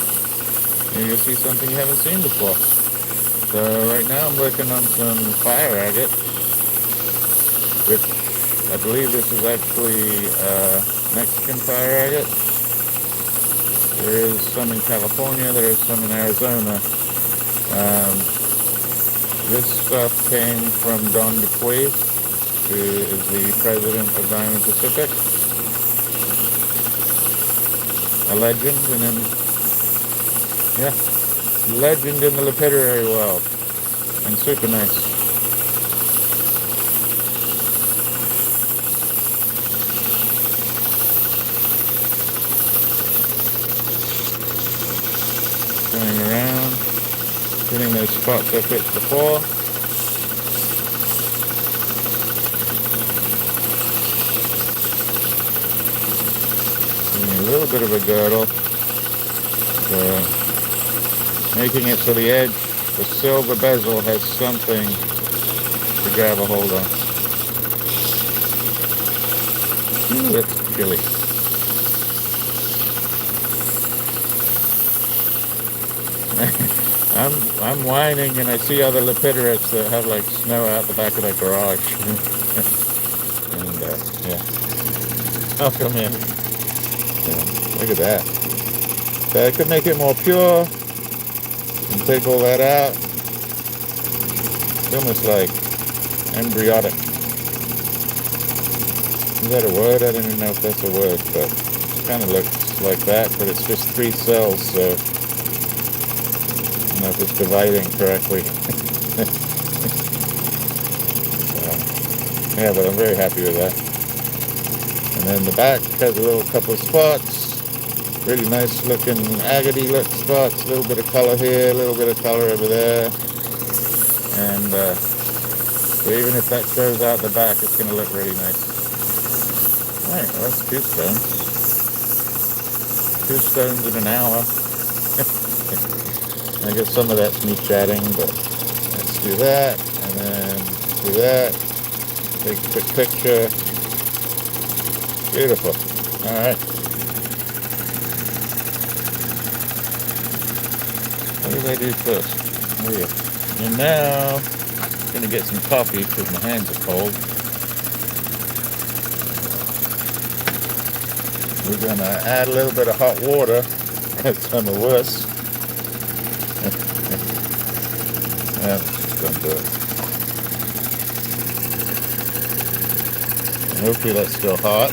Maybe you'll see something you haven't seen before. So right now I'm working on some fire agate, which I believe this is actually Mexican fire agate. There is some in California, there is some in Arizona. This stuff came from Turquoise, who is the president of Diamond Pacific. A legend, and then, yeah, legend in the lapidary world, and super nice. Going around, hitting those spots I've hit before. Giving me a little bit of a girdle to making it so the edge, the silver bezel, has something to grab a hold on. Ooh, that's chilly. I'm whining and I see other lepidorates that have like snow out the back of their garage. And yeah, I'll come in. Yeah, look at that. So I could make it more pure and take all that out. It's almost like embryotic. Is that a word? I don't even know if that's a word, but it kind of looks like that, but it's just 3 cells, so I don't know if it's dividing correctly. So, yeah, but I'm very happy with that. And then the back has a little couple of spots, really nice looking agate look spots, a little bit of color here, a little bit of color over there. And so even if that shows out the back, it's going to look really nice. Alright, well that's 2 stones. 2 stones in an hour. I guess some of that's me chatting, but let's do that, and then do that. Take a quick picture. Beautiful. Alright. What did I do first? Oh yeah. And now, I'm going to get some coffee because my hands are cold. We're going to add a little bit of hot water. That's some of worse. Yeah, just going to do it. And hopefully that's still hot.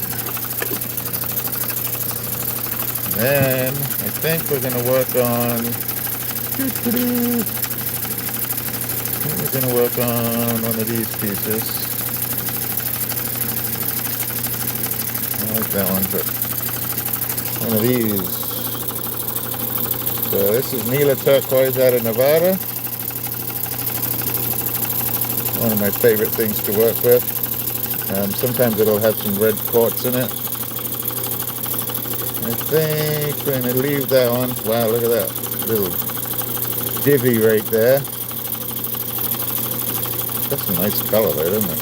And then I think we're going to work on. We're going to work on one of these pieces. I like that one, but one of these. So this is Nila Turquoise out of Nevada. One of my favorite things to work with. Sometimes it'll have some red quartz in it. I think we're going to leave that one. Wow, look at that little divvy right there. That's a nice color there, isn't it?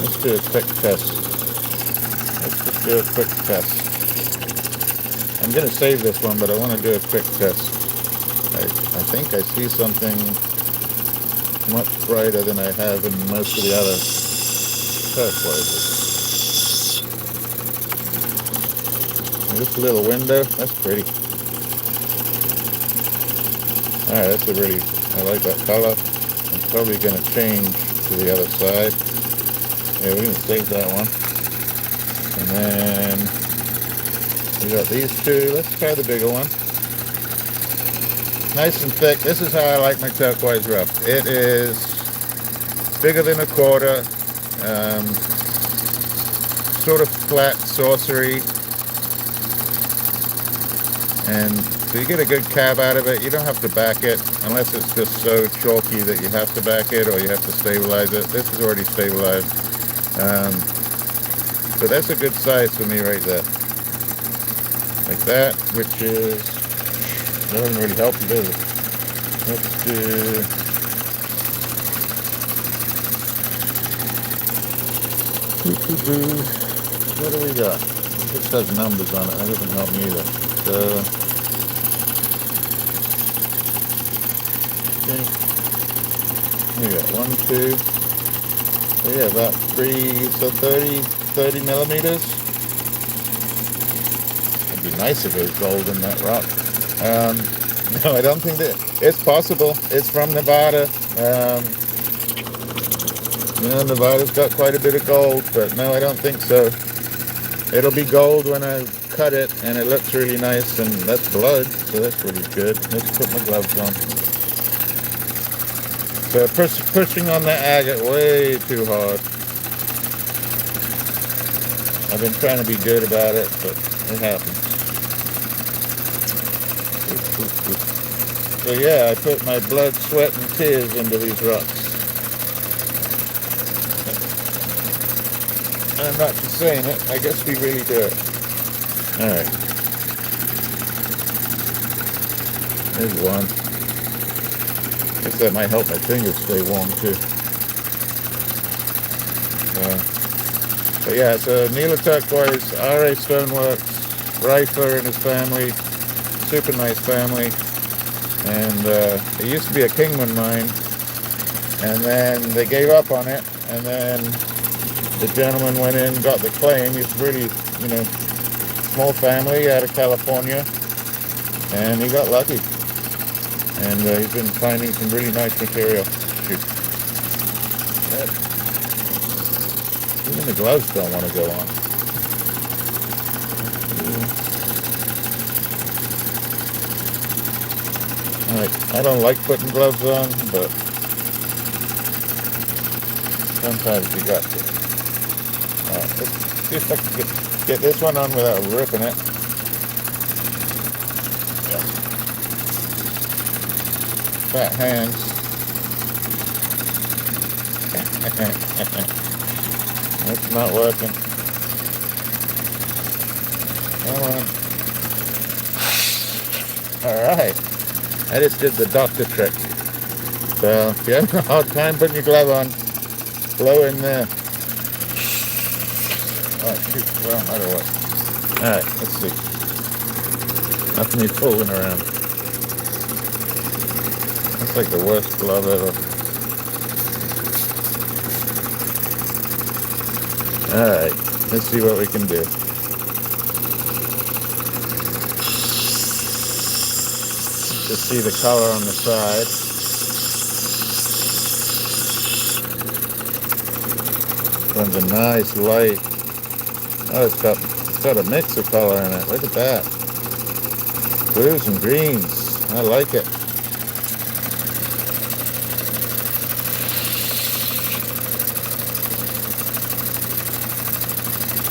Let's do a quick test. Let's just do a quick test. I'm going to save this one, but I want to do a quick test. I think I see something much brighter than I have in most of the other turquoises. Just a little window, that's pretty. Alright, that's a really, I like that color. I'm probably going to change to the other side. Yeah, we're going to save that one. And then we got these 2. Let's try the bigger one. Nice and thick. This is how I like my turquoise rough. It is bigger than a quarter, sort of flat, saucery, and so you get a good cab out of it. You don't have to back it unless it's just so chalky that you have to back it or you have to stabilize it. This is already stabilized, so that's a good size for me right there, like that, which is, that doesn't really help you, does it? Let's do, what do we got? It just has numbers on it. That doesn't help me either. So, we got 1, 2. So yeah, about 3. So 30 millimeters. It'd be nice if it was gold in that rock. No, I don't think that it's possible. It's from Nevada. You know, Nevada's got quite a bit of gold, but no, I don't think so. It'll be gold when I cut it, and it looks really nice, and that's blood, so that's really good. Let's put my gloves on. So pushing on the agate way too hard. I've been trying to be good about it, but it happens. So yeah, I put my blood, sweat, and tears into these rocks. I'm not just saying it, I guess we really do it. Alright. There's one. Guess that might help my fingers stay warm too. But yeah, so Nila Turquoise, RA Stoneworks, Rifer and his family, super nice family. And it used to be a Kingman mine, and then they gave up on it, and then the gentleman went in, got the claim. He's really, small family out of California, and he got lucky. And he's been finding some really nice material. Shoot. Even the gloves don't want to go on. Alright, I don't like putting gloves on, but sometimes you got to. Alright, let's see if I can get this one on without ripping it. Yeah. Fat hands. It's not working. Come on. Alright. I just did the doctor trick. So if you're having a hard time putting your glove on, blow in there. Oh shoot, well, that'll work. Alright, let's see. That's me fooling around. That's like the worst glove ever. Alright, let's see what we can do. Just see the color on the side. One's a nice light. Oh, it's got a mix of color in it. Look at that. Blues and greens. I like it.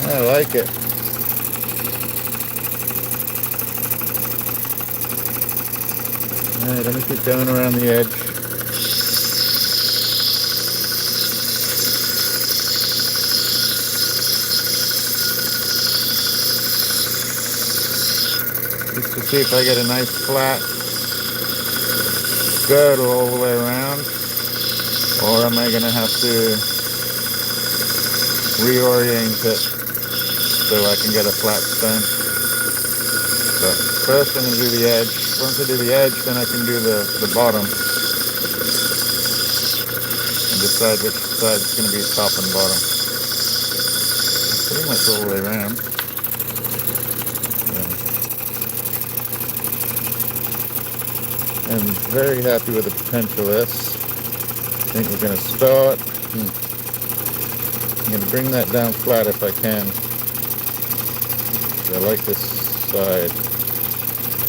I like it. Alright, let me keep going around the edge. Just to see if I get a nice flat girdle all the way around, or am I going to have to reorient it so I can get a flat stone? But first I'm going to do the edge. Once I do the edge, then I can do the bottom and decide which side is going to be top and bottom. Pretty much all the way around. I'm very happy with the potential of this. I think we're going to start. I'm going to bring that down flat if I can. I like this side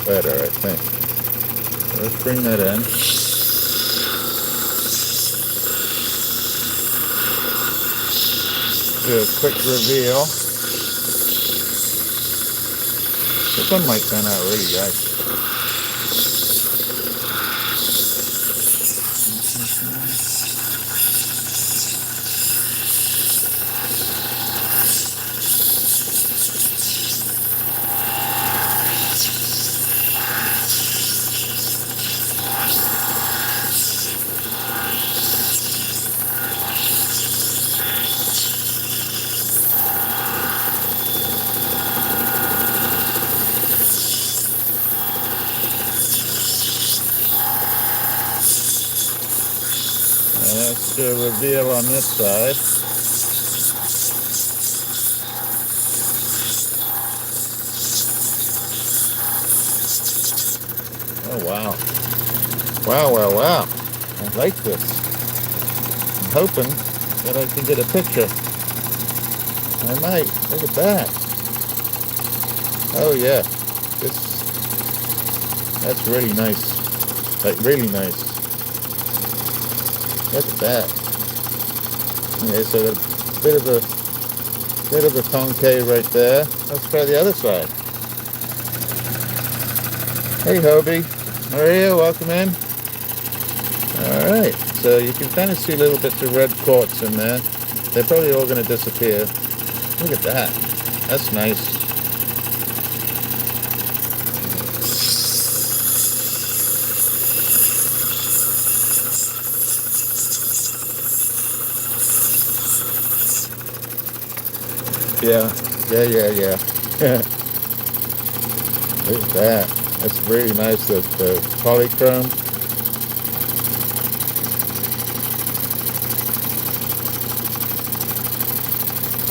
better, I think. So let's bring that in. Do a quick reveal. This one might turn out really nice. Let's do a reveal on this side. Oh wow. Wow. I like this. I'm hoping that I can get a picture. I might. Look at that. Oh yeah. That's really nice. Like really nice. Look at that. Okay, so a bit of a concave right there. Let's try the other side. Hey Hobie, how are you? Welcome in. Alright, so you can kind of see little bits of red quartz in there. They're probably all going to disappear. Look at that. That's nice. Yeah, yeah. Look at that. That's really nice, the polychrome.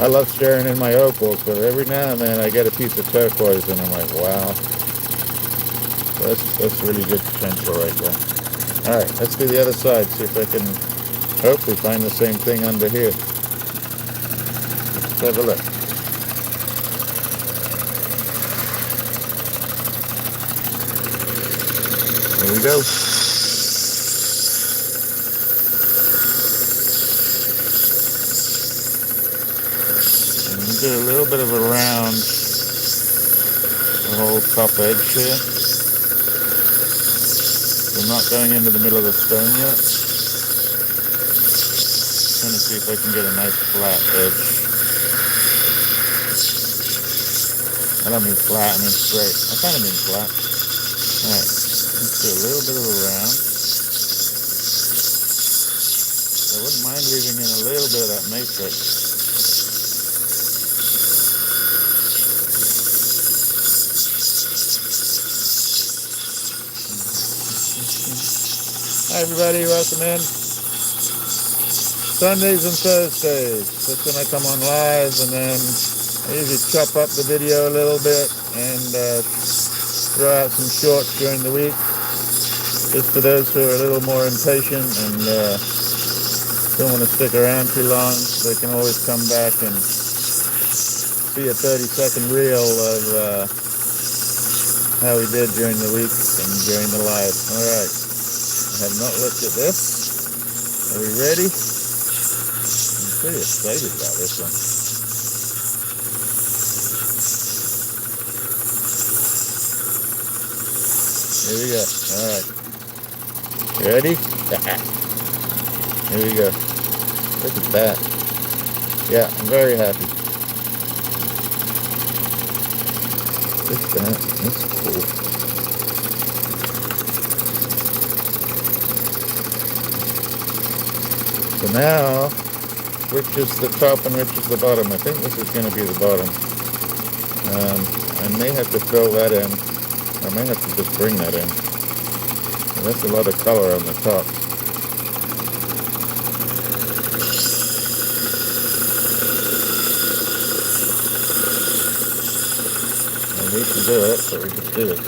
I love staring in my opals, but every now and then I get a piece of turquoise and I'm like, wow. That's really good potential right there. Alright, let's do the other side, see if I can hopefully find the same thing under here. Let's have a look. Here we go. And we do a little bit of a round the whole top edge here. I'm not going into the middle of the stone yet. I'm going to see if I can get a nice flat edge. I don't mean flat, I mean straight. I kind of mean flat. Alright, let's do a little bit of a round. I wouldn't mind leaving in a little bit of that matrix. Hi everybody, welcome in. Sundays and Thursdays, that's when I come on live, and then I usually chop up the video a little bit and throw out some shorts during the week, just for those who are a little more impatient and don't want to stick around too long. They can always come back and see a 30-second reel of how we did during the week and during the live. Alright, I have not looked at this. Are we ready? I'm pretty excited about this one. Here we go. Alright. Ready? Here we go. Look at that. Yeah, I'm very happy. Look at that. That's cool. So now, which is the top and which is the bottom? I think this is going to be the bottom. I may have to fill that in. I may have to just bring that in. Well, that's a lot of color on the top. I need to do it, but we just did it.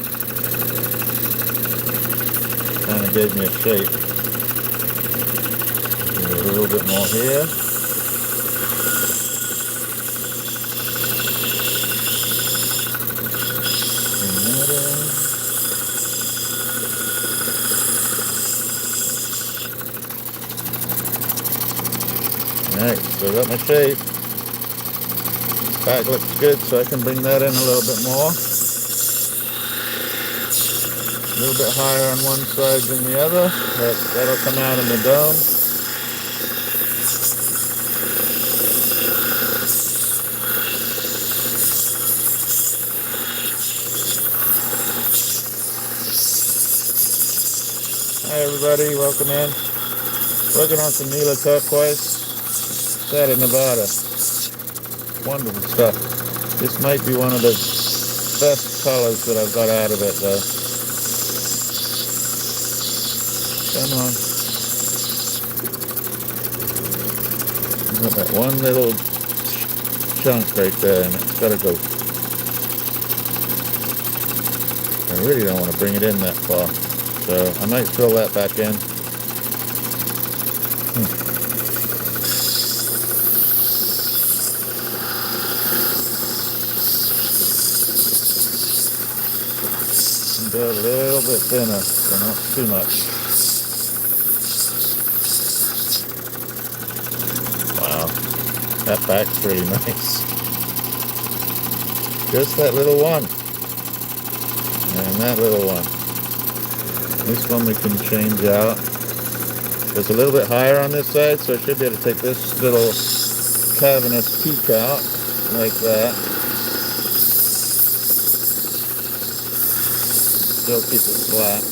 Kind of gave me a shape. Do a little bit more here. Bring that in. Alright, so I got my shape. Back looks good, so I can bring that in a little bit more. A little bit higher on one side than the other. That'll come out in the dome. Hi everybody, welcome in. Working on some Nila turquoise. It's out of Nevada. Wonderful stuff. This might be one of the best colors that I've got out of it though. Come on. Got that one little chunk right there and it's gotta go. I really don't want to bring it in that far. So I might fill that back in. Do it a little bit thinner, so not too much. Wow, that back's pretty nice. Just that little one. And that little one. This one we can change out. It's a little bit higher on this side, so I should be able to take this little cavernous peak out, like that. Still keep it flat.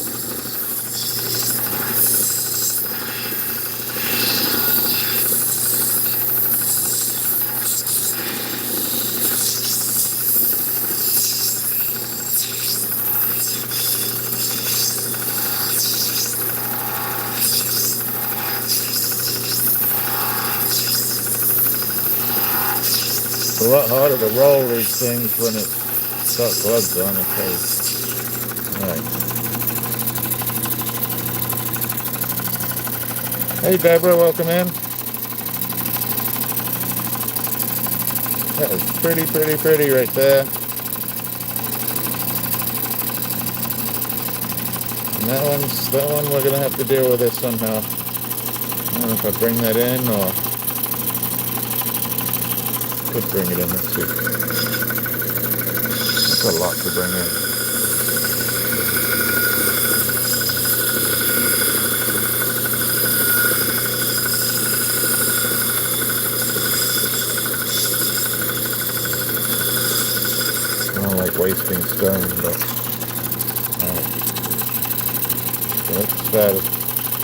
It's a lot harder to roll these things when it's got gloves on, okay. Alright. Hey Deborah, welcome in. That is pretty right there. And that one we're gonna have to deal with this somehow. I don't know if I bring that in or could bring it in, let's see. That's a lot to bring in. I don't like wasting stone, but alright. So that's about as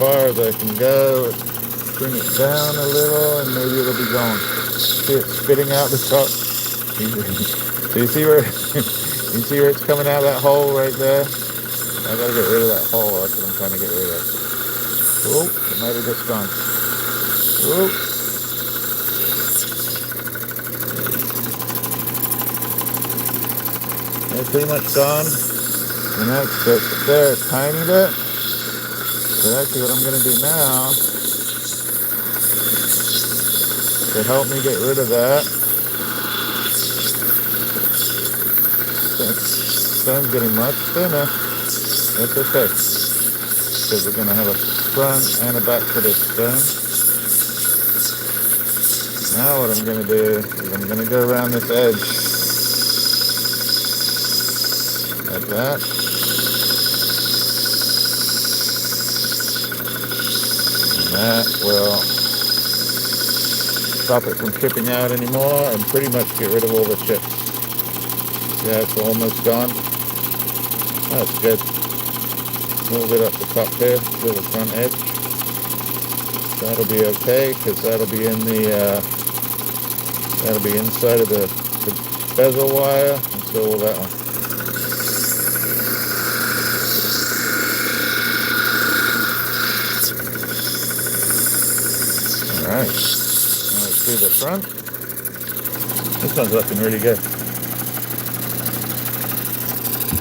far as I can go. Let's bring it down a little and maybe it'll be gone. See it spitting out the top. So you see where you see where it's coming out of that hole right there? I gotta get rid of that hole. That's what I'm trying to get rid of. Oh, it might have just gone. Oh. It's pretty much gone. And that's just there a tiny bit. So actually what I'm gonna do now to help me get rid of that. Stone's getting much thinner. That's okay. Because we're going to have a front and a back for this stone. Now what I'm going to do is I'm going to go around this edge. Like that. And that will stop it from chipping out anymore and pretty much get rid of all the chips. Yeah, it's almost gone. That's good. A little bit up the top there, to the front edge. That'll be okay, because that'll be in the that'll be inside of the bezel wire, and so will that one. All right. Now let's do the front. This one's looking really good.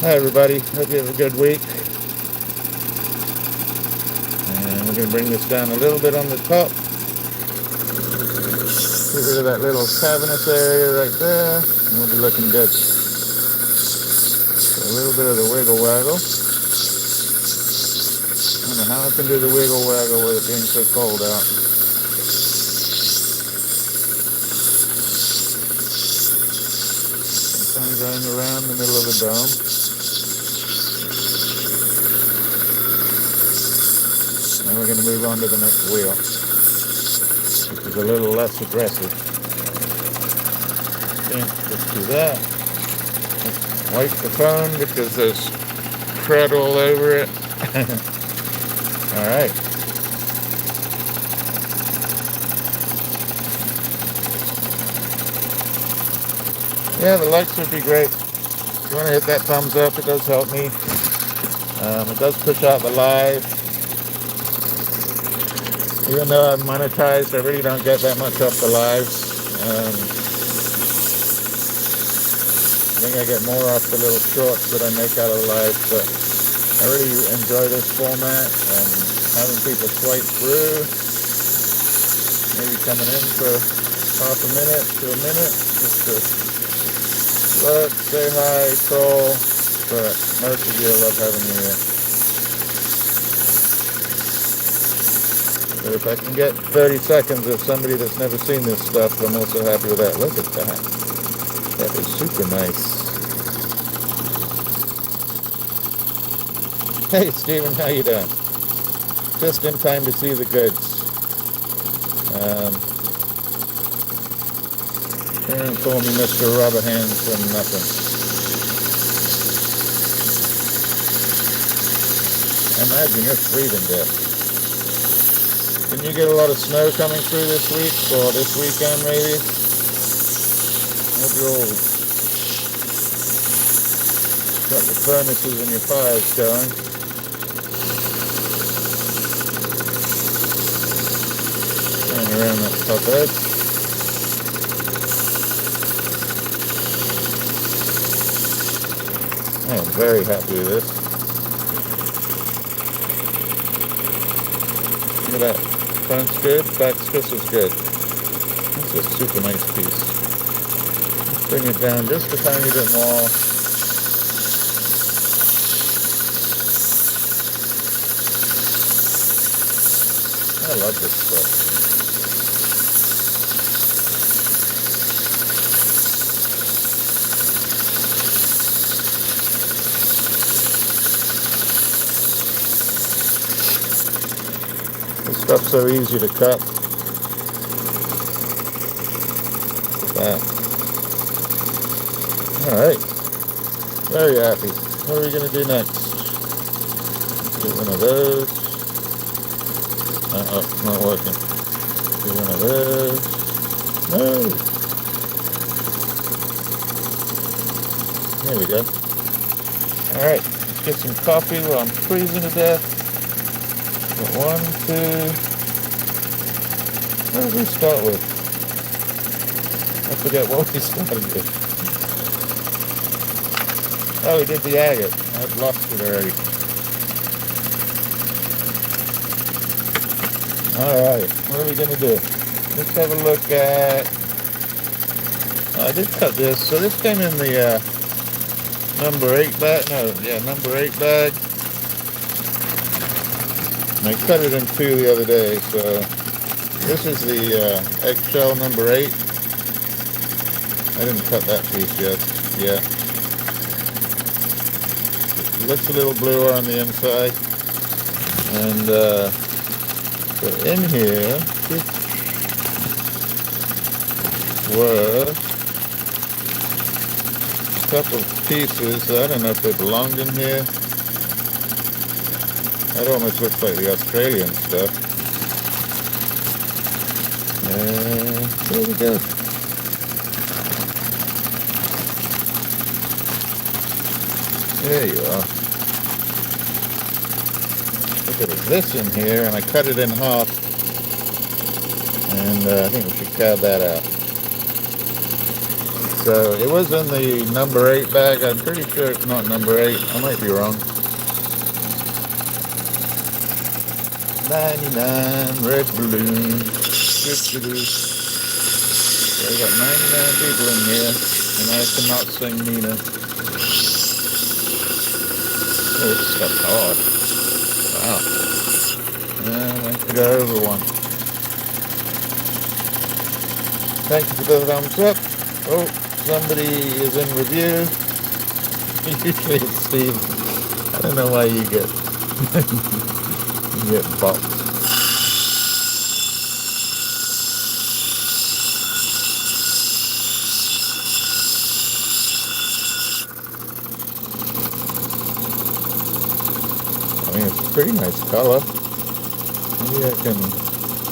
Hi everybody, hope you have a good week. And we're going to bring this down a little bit on the top. Get rid of that little cavernous area right there. And we'll be looking good. So a little bit of the wiggle waggle. I don't know how I can do the wiggle waggle with it being so cold out. I'm kind of going around the middle of the dome. Now we're going to move on to the next wheel, which is a little less aggressive. Okay, let's do that. Let's wipe the phone because there's crud all over it. All right. Yeah, the likes would be great. If you want to hit that thumbs up, it does help me. It does push out the live. Even though I'm monetized, I really don't get that much off the lives. I think I get more off the little shorts that I make out of the lives, but I really enjoy this format and having people swipe through, maybe coming in for half a minute to a minute, just to look, say hi, troll, but most of you love having me here. But if I can get 30 seconds of somebody that's never seen this stuff, I'm also happy with that. Look at that. That is super nice. Hey, Steven, how you doing? Just in time to see the goods. Karen called me Mr. Rubber Hands for nothing. I imagine you're freezing there. Can you get a lot of snow coming through this week or this weekend maybe? Hope you're all got the furnaces and your fires going. Going around that top edge. Very happy with this. Look at that. Front's good, back's just as good. That's a super nice piece. Let's bring it down just a tiny bit more. I love this stuff. This stuff's so easy to cut. Look at that. Alright. Very happy. What are we going to do next? Let's do one of those. Oh, it's not working. Do one of those. No! There we go. Alright, let's get some coffee while I'm freezing to death. Got 1, 2. What did we start with? I forget what we started with. Oh, we did the agate. I've lost it already. Alright, what are we going to do? Let's have a look at... I did cut this. So this came in the number 8 bag. No, yeah, number 8 bag. And I cut it in 2 the other day. So this is the eggshell number 8. I didn't cut that piece yet. Yeah. It looks a little bluer on the inside. And so in here were a couple of pieces. I don't know if they belonged in here. That almost looks like the Australian stuff. And there we go. There you are. Look at this in here, and I cut it in half. And I think we should carve that out. So it was in the number 8 bag. I'm pretty sure it's not number 8. I might be wrong. 99 red balloon. So we got 99 people in here, and I cannot sing Nila. Oh, this stuff's hard. Wow. I have to go over one. Thank you for the thumbs up. Oh, somebody is in review. Usually it's Steve. I don't know why you get you get boxed. I mean, it's a pretty nice color. Maybe I don't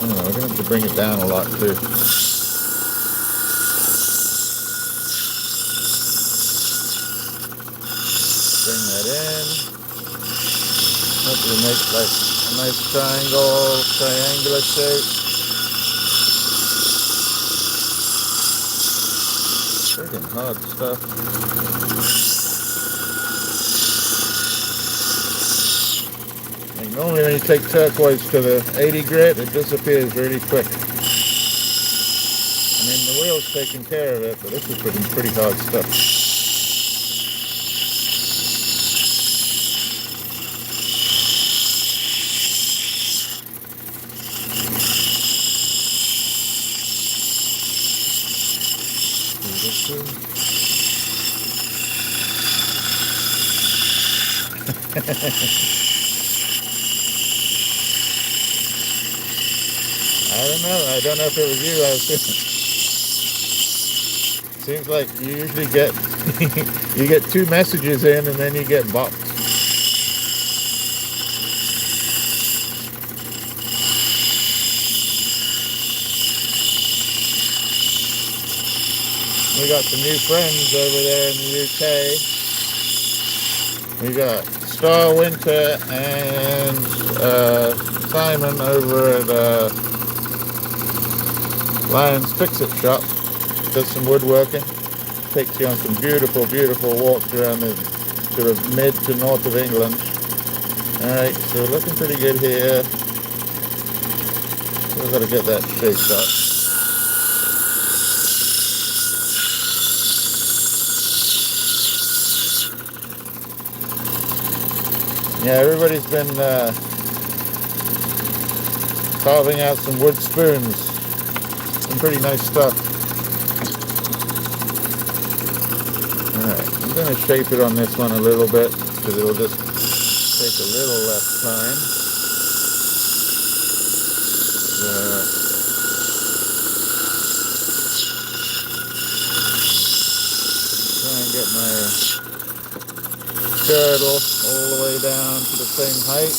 know, we're going to have to bring it down a lot too. Bring that in. Hopefully make like a nice triangular shape. Friggin' hard stuff. Normally when you take turquoise to the 80 grit, it disappears really quick. I mean, the wheel's taking care of it, but this is pretty hard stuff. I don't know if it was you. Seems like you usually get you get 2 messages in and then you get boxed. We got some new friends over there in the UK. We got Star Winter and Simon over at Lion's Fix-It Shop. Does some woodworking. Takes you on some beautiful walks around the sort of mid to north of England. Alright, so looking pretty good here. We've got to get that shaped up. Yeah, everybody's been carving out some wood spoons. Some pretty nice stuff. Alright, I'm going to shape it on this one a little bit because it'll just take a little less time. Try and get my girdle all the way down to the same height.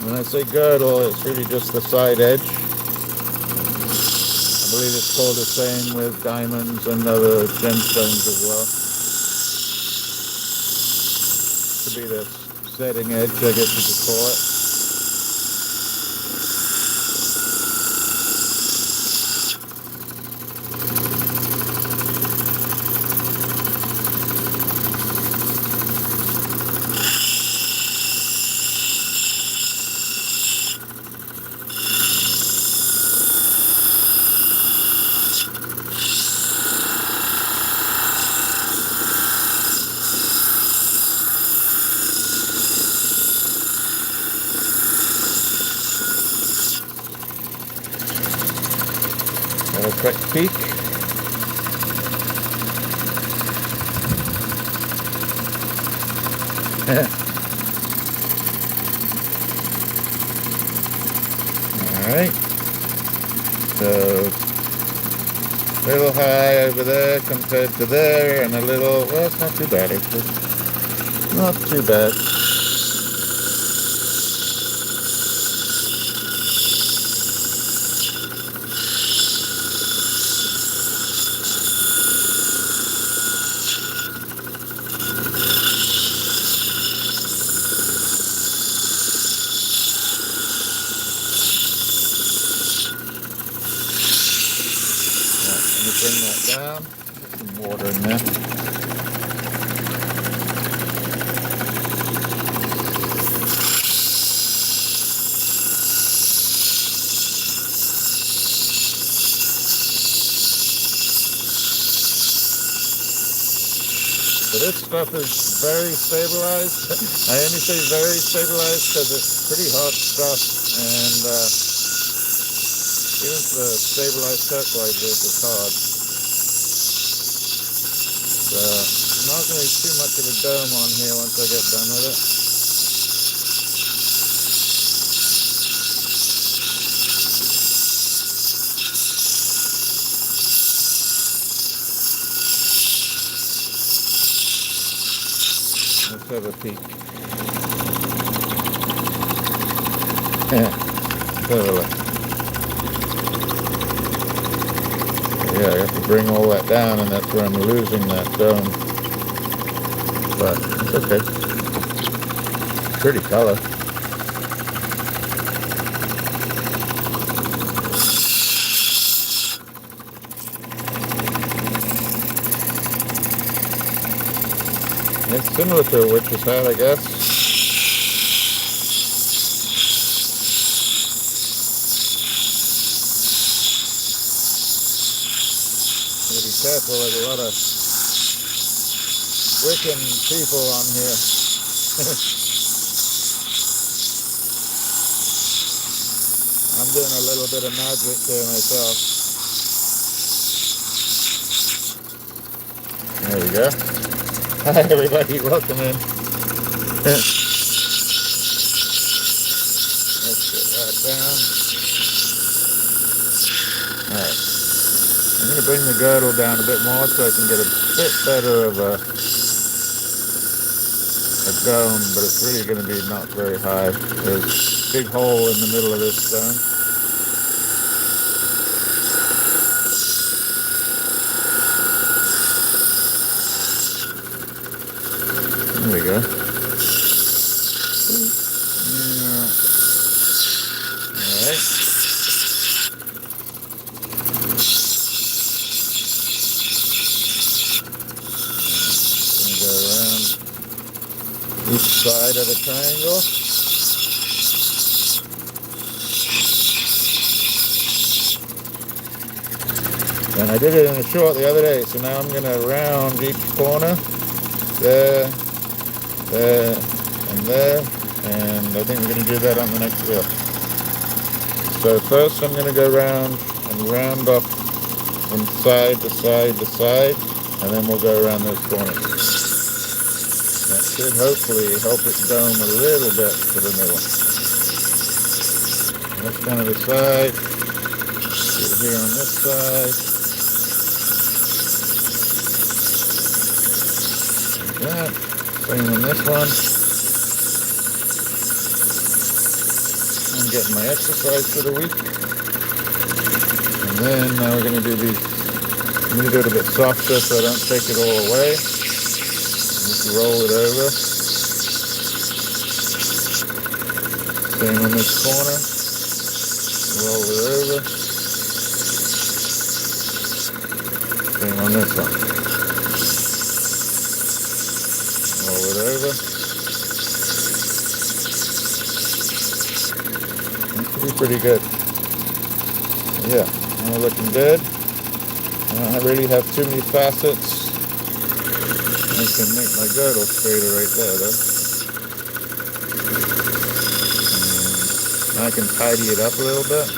When I say girdle, it's really just the side edge. I believe it's called the same with diamonds and other gemstones as well. To be the setting edge, I guess you could call it. A quick peek. Alright. So a little high over there compared to there, and a little, well, it's not too bad actually. Not too bad. Bring that down. Put some water in there. So this stuff is very stabilized. I only say very stabilized because it's pretty hard stuff, and even for stabilized turquoise, this is hard. So, not going to be too much of a dome on here once I get done with it. Let's have a peek. Yeah, let's have a look. Yeah, I have to bring all that down, and that's where I'm losing that dome. But it's okay. Pretty color. It's similar to a witch's hat, I guess. Be careful, there's a lot of Wiccan people on here. I'm doing a little bit of magic there myself. There we go. Hi everybody, welcome in. Let's get that down. Alright. I'm going to bring the girdle down a bit more so I can get a bit better of a dome, but it's really going to be not very high. There's a big hole in the middle of this stone. There we go. Yeah. Alright. side of the triangle. And I did it in a short the other day, so now I'm going to round each corner. There, there, and there. And I think we're going to do that on the next wheel. So first I'm going to go round and round up from side to side to side. And then we'll go around those corners. That should hopefully help it dome a little bit to the middle. That's kind of the side. Do it here on this side. That. Same on this one. I'm getting my exercise for the week. And then now we're going to do these. I'm going to do it a bit softer so I don't take it all away. Just roll it over. Same on this corner. Roll it over. Same on this one. Roll it over. That should be pretty good. Yeah, all looking good. I don't really have too many facets. I can make my girdle straighter right there though. And I can tidy it up a little bit.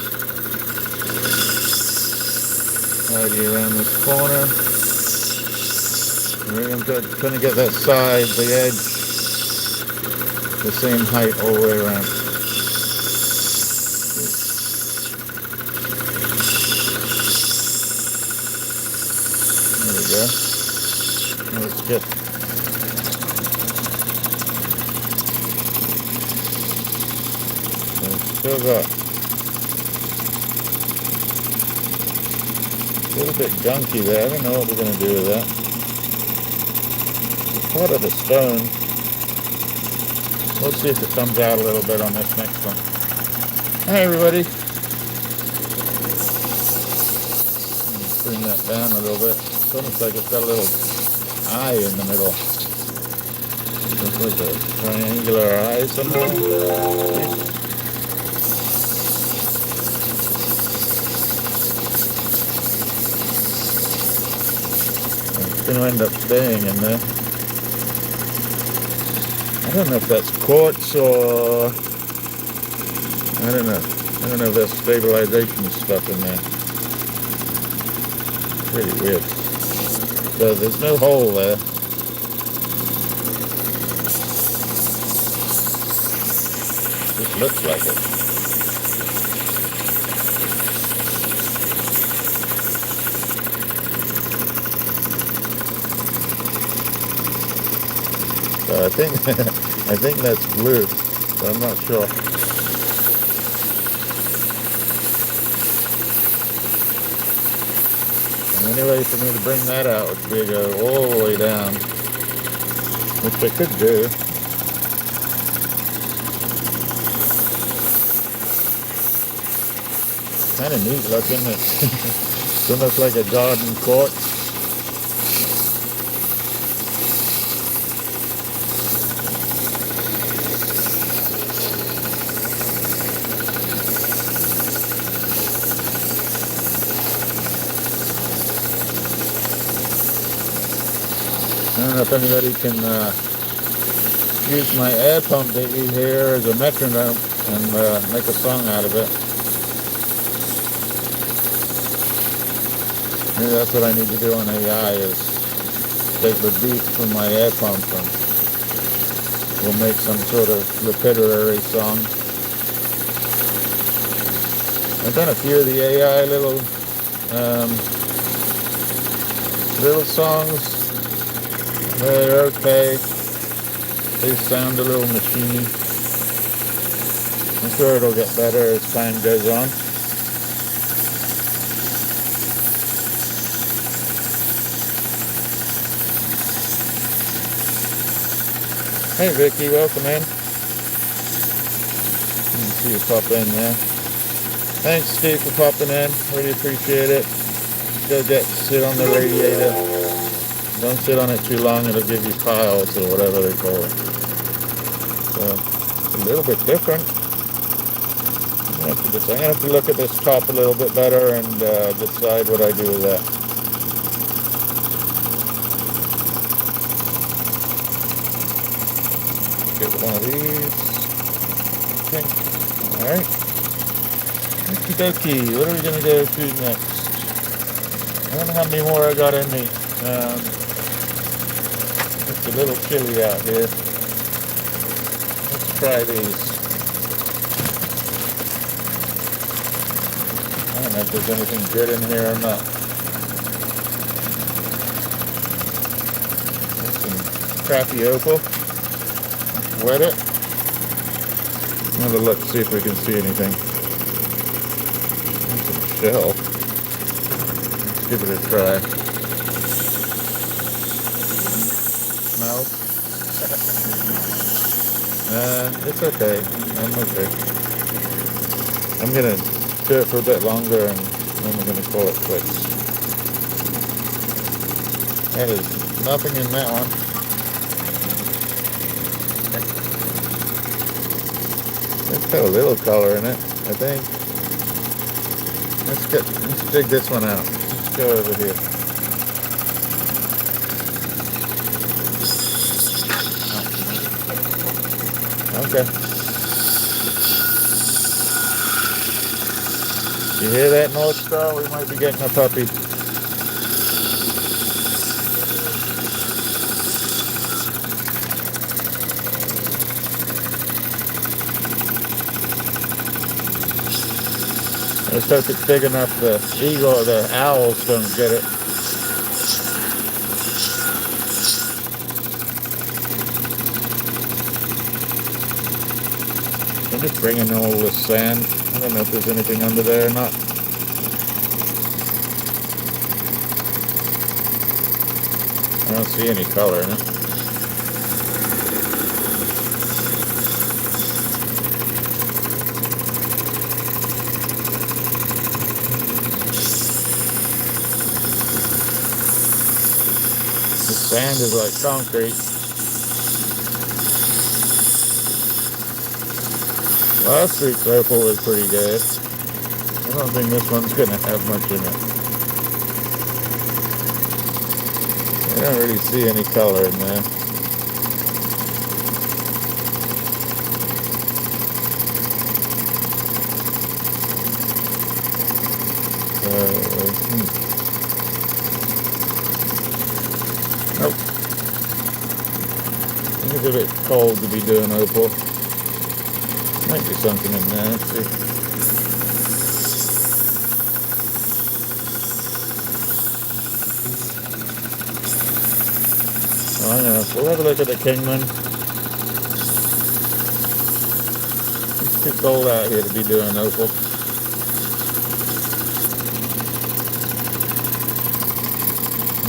Tidy around this corner. I'm trying to get that side, the edge, the same height all the way around. There we go. That's good. Still got a little bit gunky there. I don't know what we're going to do with that. Part of the stone. We'll see if it comes out a little bit on this next one. Hi everybody. Bring that down a little bit. It's almost like it's got a little eye in the middle. Looks like a triangular eye somewhere. It's going to end up staying in there. I don't know if that's quartz or I don't know. I don't know if there's stabilization stuff in there. Pretty weird. So there's no hole there. Just looks like it. So I think that's blue, but I'm not sure. And the only way for me to bring that out would be to go all the way down, which I could do. Kind of neat looking. It's almost like a garden quartz. I don't know if anybody can use my air pump that you hear as a metronome and make a song out of it. Maybe that's what I need to do on AI is take the beat from my air pump and we'll make some sort of lapidary song. I've done a few of the AI little songs. They're okay. They sound a little machiney. I'm sure it'll get better as time goes on. Hey Vicky, welcome in. See you pop in there. Thanks Steve for popping in. Really appreciate it. Go sit on the radiator. Don't sit on it too long, it'll give you piles or whatever they call it. So it's a little bit different. I'm gonna have to look at this top a little bit better and decide what I do with that. Get one of these. Okay. Alright. Okie dokie. What are we gonna go to next? I don't know how many more I got in me. It's a little chilly out here. Let's try these. I don't know if there's anything good in here or not. That's some crappy opal. Let's wet it. Another look, see if we can see anything. That's some shell. Let's give it a try. Smells. It's okay. I'm okay. I'm gonna do it for a bit longer and then we're gonna call it quits. There's nothing in that one. It's got a little color in it, I think. Let's dig this one out. Let's go over here. Okay. You hear that, North Star? We might be getting a puppy. Let's hope it's big enough the eagle or the owls don't get it. I'm just bringing all this sand. I don't know if there's anything under there or not. I don't see any color in it. The sand is like concrete. Last week's opal was pretty good. I don't think this one's going to have much in it. I don't really see any color in there. Nope. It's a bit cold to be doing opal. Might be something in there, let's see. Oh, I know. We'll have a look at the Kingman. It's too cold out here to be doing opal.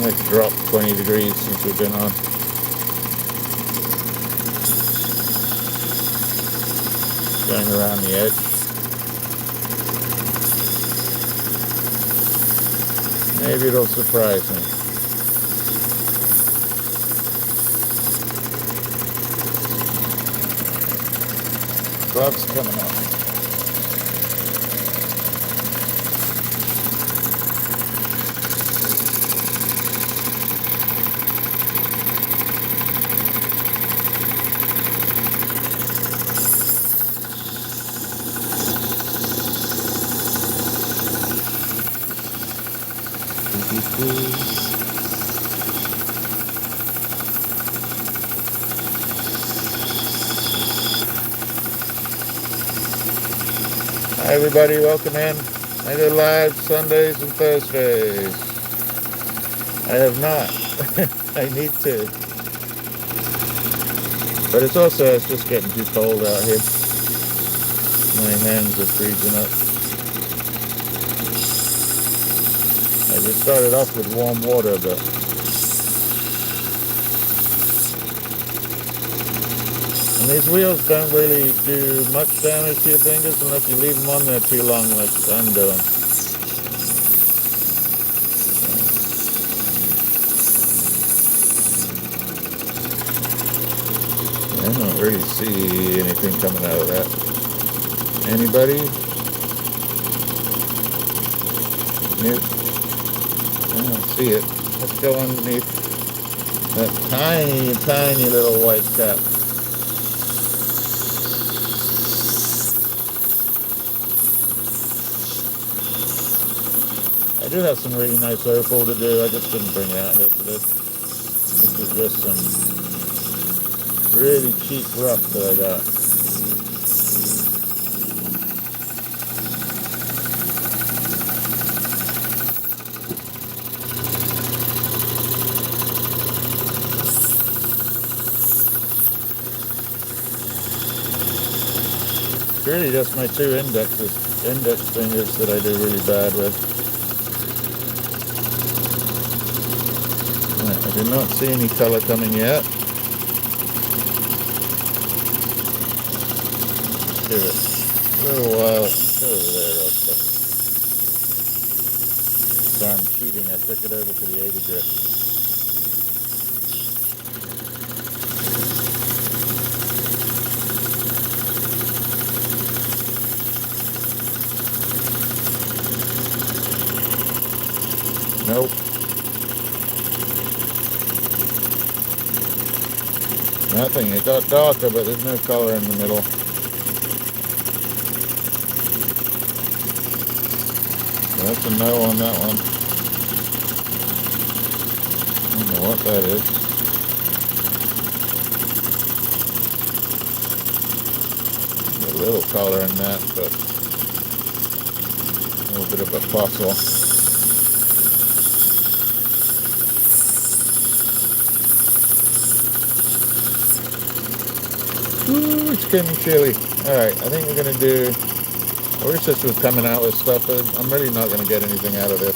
It's dropped 20 degrees since we've been on. Going around the edge. Maybe it'll surprise me. Gloves coming off. Hi everybody, welcome in. I go live Sundays and Thursdays. I have not. I need to. But it's just getting too cold out here. My hands are freezing up. I just started off with warm water, but and these wheels don't really do much damage to your fingers unless you leave them on there too long like I'm doing. And don't really see anything coming out of that. Anybody? Nope. I don't see it. Let's go underneath that tiny, tiny little white cap. I do have some really nice opal to do. I just didn't bring it out here today. This is just some really cheap rough that I got. It's really just my two index fingers that I do really bad with. Right, I do not see any color coming yet. Give it a little while. Let's go over there real quick. So I'm cheating. I took it over to the 80 grit. Nope. Nothing. It got darker, but there's no color in the middle. So that's a no on that one. I don't know what that is. A little color in that, but a little bit of a fossil. Ooh, it's getting chilly. Alright, I think we're going to do... I wish this was coming out with stuff, but I'm really not going to get anything out of this.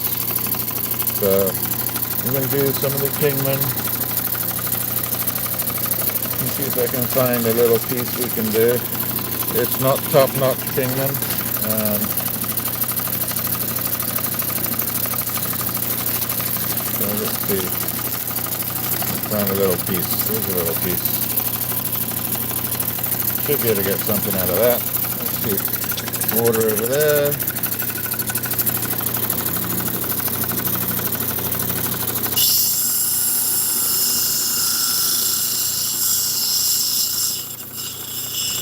So, I'm going to do some of the Kingman. Let's see if I can find a little piece we can do. It's not top-notch Kingman. So let's see. Let's find a little piece. Here's a little piece. Should be able to get something out of that. Let's see. Water over there.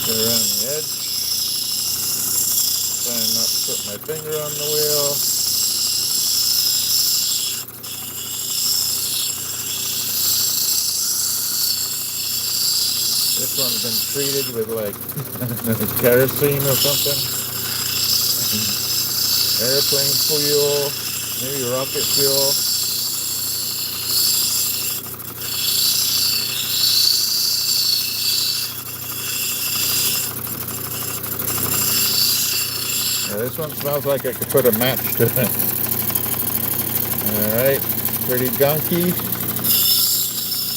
Go around the edge. Try not to put my finger on the wheel. This one's been treated with like kerosene or something. Airplane fuel, maybe rocket fuel. Yeah, this one smells like I could put a match to it. Alright, pretty gunky.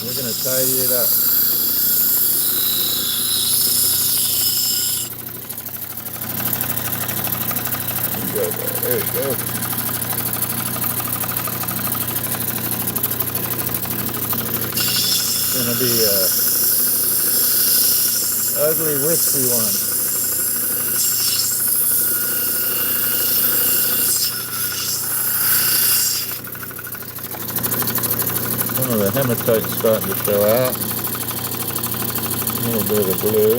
We're going to tidy it up. There we go. It's gonna be a ugly, wispy one. Some of the hematite's starting to show out. A little bit of the blue.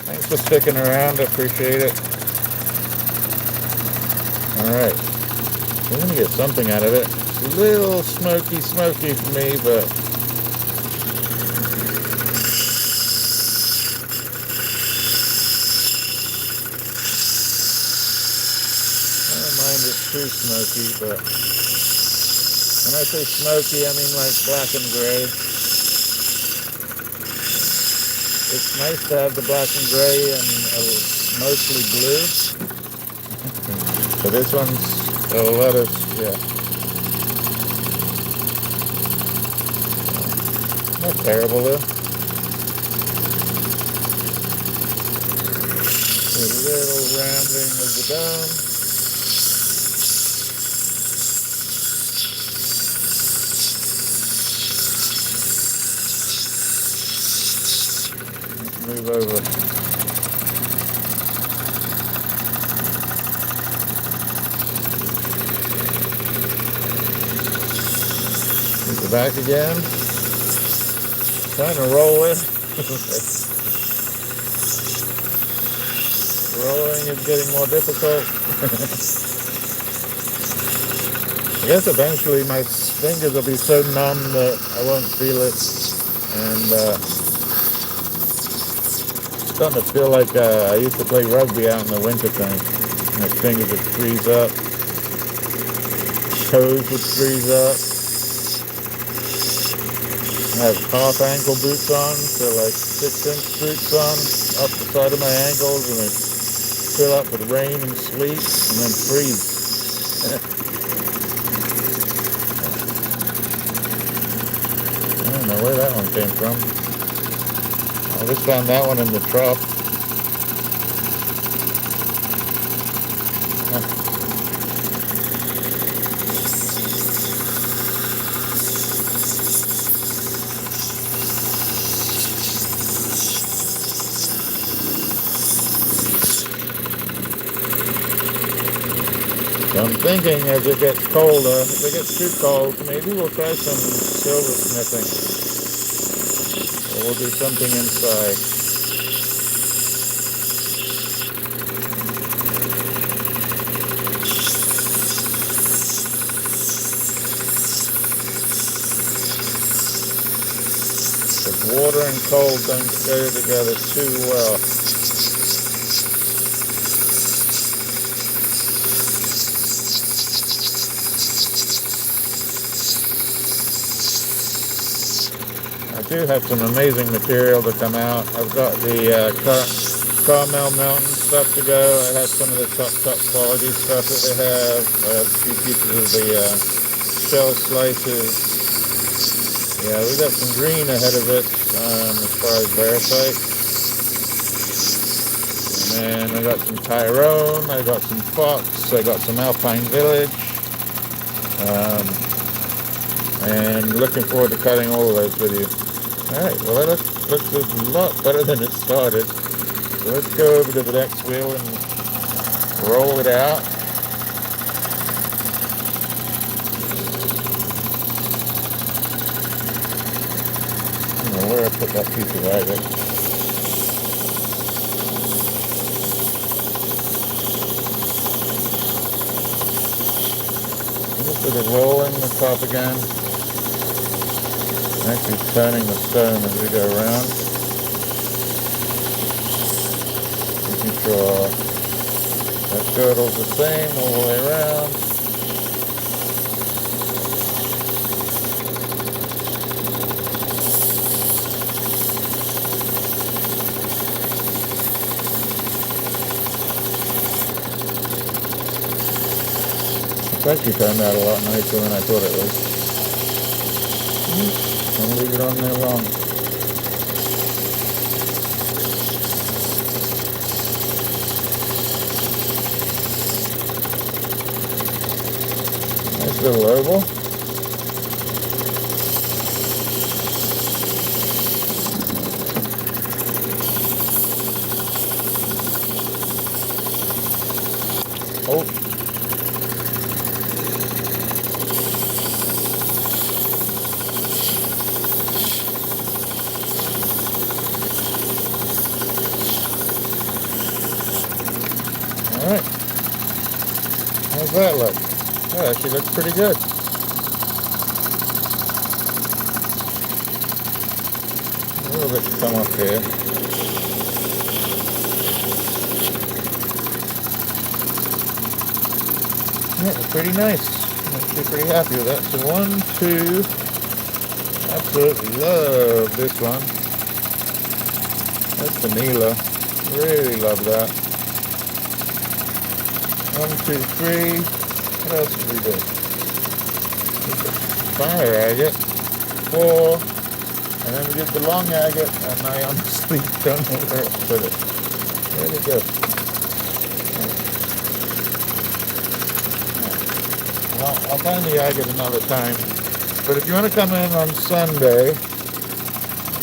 Thanks for sticking around, I appreciate it. Alright, we're going to get something out of it. It's a little smoky for me, but I don't mind it's too smoky, but When I say smoky, I mean like black and gray. It's nice to have the black and gray and mostly blue. So this one's a lot of, yeah. Not terrible though. A little rounding of the dome. Let's move over. Here's the back again. Trying to roll it. Rolling is getting more difficult. I guess eventually my fingers will be so numb that I won't feel it. And it's starting to feel like I used to play rugby out in the winter time. My fingers would freeze up. Toes would freeze up. I have half ankle boots on, so like 6-inch boots on up the side of my ankles, and they fill up with rain and sleet and then freeze. I don't know where that one came from. I just found that one in the trough. So I'm thinking as it gets colder, if it gets too cold, maybe we'll try some silversmithing. Or we'll do something inside. Because water and cold don't go together too well. I do have some amazing material to come out. I've got the caramel mountain stuff to go. I have some of the top quality stuff that they have. I have a few pieces of the shell slices. Yeah, we got some green ahead of it as far as Verifite. And I got some Tyrone, I got some Fox, I got some Alpine Village. And looking forward to cutting all of those with you. Alright, well that looks a lot better than it started. So let's go over to the next wheel and roll it out. I don't know where I put that piece of agate. Just sort of rolling the top again. Actually turning the stone as we go around. Making sure that girdle's the same all the way around. It's actually turned out a lot nicer than I thought it was. Don't leave it on there long. Nice little oval. Oh. Alright, how's that look? That actually looks pretty good. A little bit to come up here. Yeah, it's pretty nice. I'm actually pretty happy with that. So 1, 2, absolutely love this one. That's the Nila. Really love that. 1, 2, 3. What else did we do? Fire agate. 4. And then we did the long agate, and I honestly don't know where to put it. Really good. Well, I'll find the agate another time. But if you want to come in on Sunday,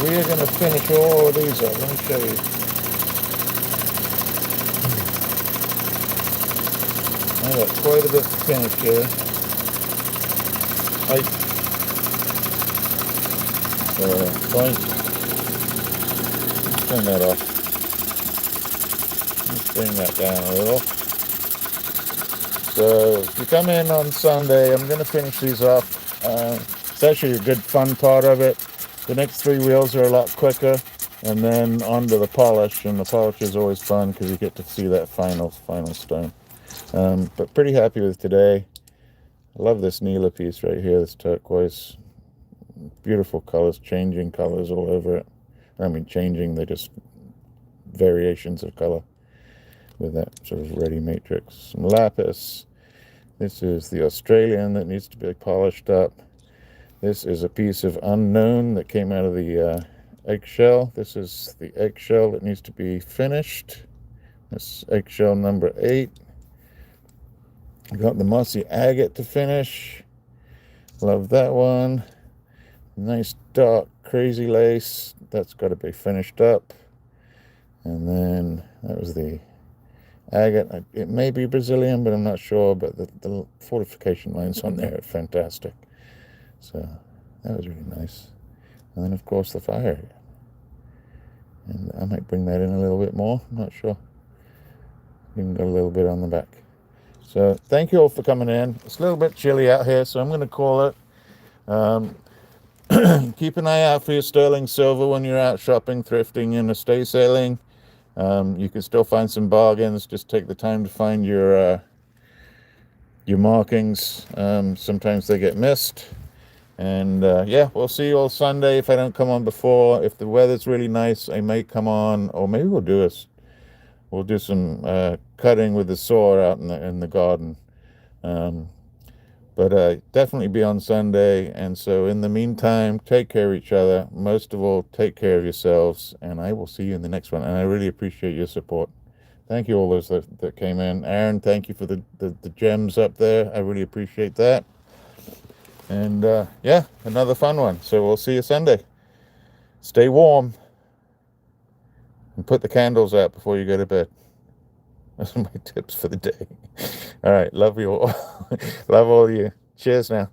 we are going to finish all of these up. Let me show you. I got quite a bit to finish here. Fine. Let's turn that off. Let's bring that down a little. So if you come in on Sunday, I'm going to finish these off. It's actually a good fun part of it. The next 3 wheels are a lot quicker, and then onto the polish, and the polish is always fun because you get to see that final stone. But pretty happy with today. I love this Nila piece right here, this turquoise. Beautiful colors, changing colors all over it. I mean changing, they're just variations of color with that sort of ready matrix. Some lapis. This is the Australian that needs to be polished up. This is a piece of unknown that came out of the eggshell. This is the eggshell that needs to be finished. This eggshell number 8. I got the mossy agate to finish. Love that one. Nice dark crazy lace. That's got to be finished up. And then that was the agate. It may be Brazilian, but I'm not sure. But the fortification lines on there are fantastic. So that was really nice. And then, of course, the fire. And I might bring that in a little bit more. I'm not sure. Even got a little bit on the back. So thank you all for coming in. It's a little bit chilly out here, so I'm going to call it. Keep an eye out for your sterling silver when you're out shopping, thrifting, and estate sailing. You can still find some bargains. Just take the time to find your markings. Sometimes they get missed. And yeah, we'll see you all Sunday. If I don't come on before, if the weather's really nice, I may come on, or maybe we'll do some cutting with the saw out in the garden. But definitely be on Sunday. And so in the meantime, take care of each other. Most of all, take care of yourselves. And I will see you in the next one. And I really appreciate your support. Thank you all those that came in. Aaron, thank you for the gems up there. I really appreciate that. And yeah, another fun one. So we'll see you Sunday. Stay warm. And put the candles out before you go to bed. Those are my tips for the day. All right. Love you all. Love all of you. Cheers now.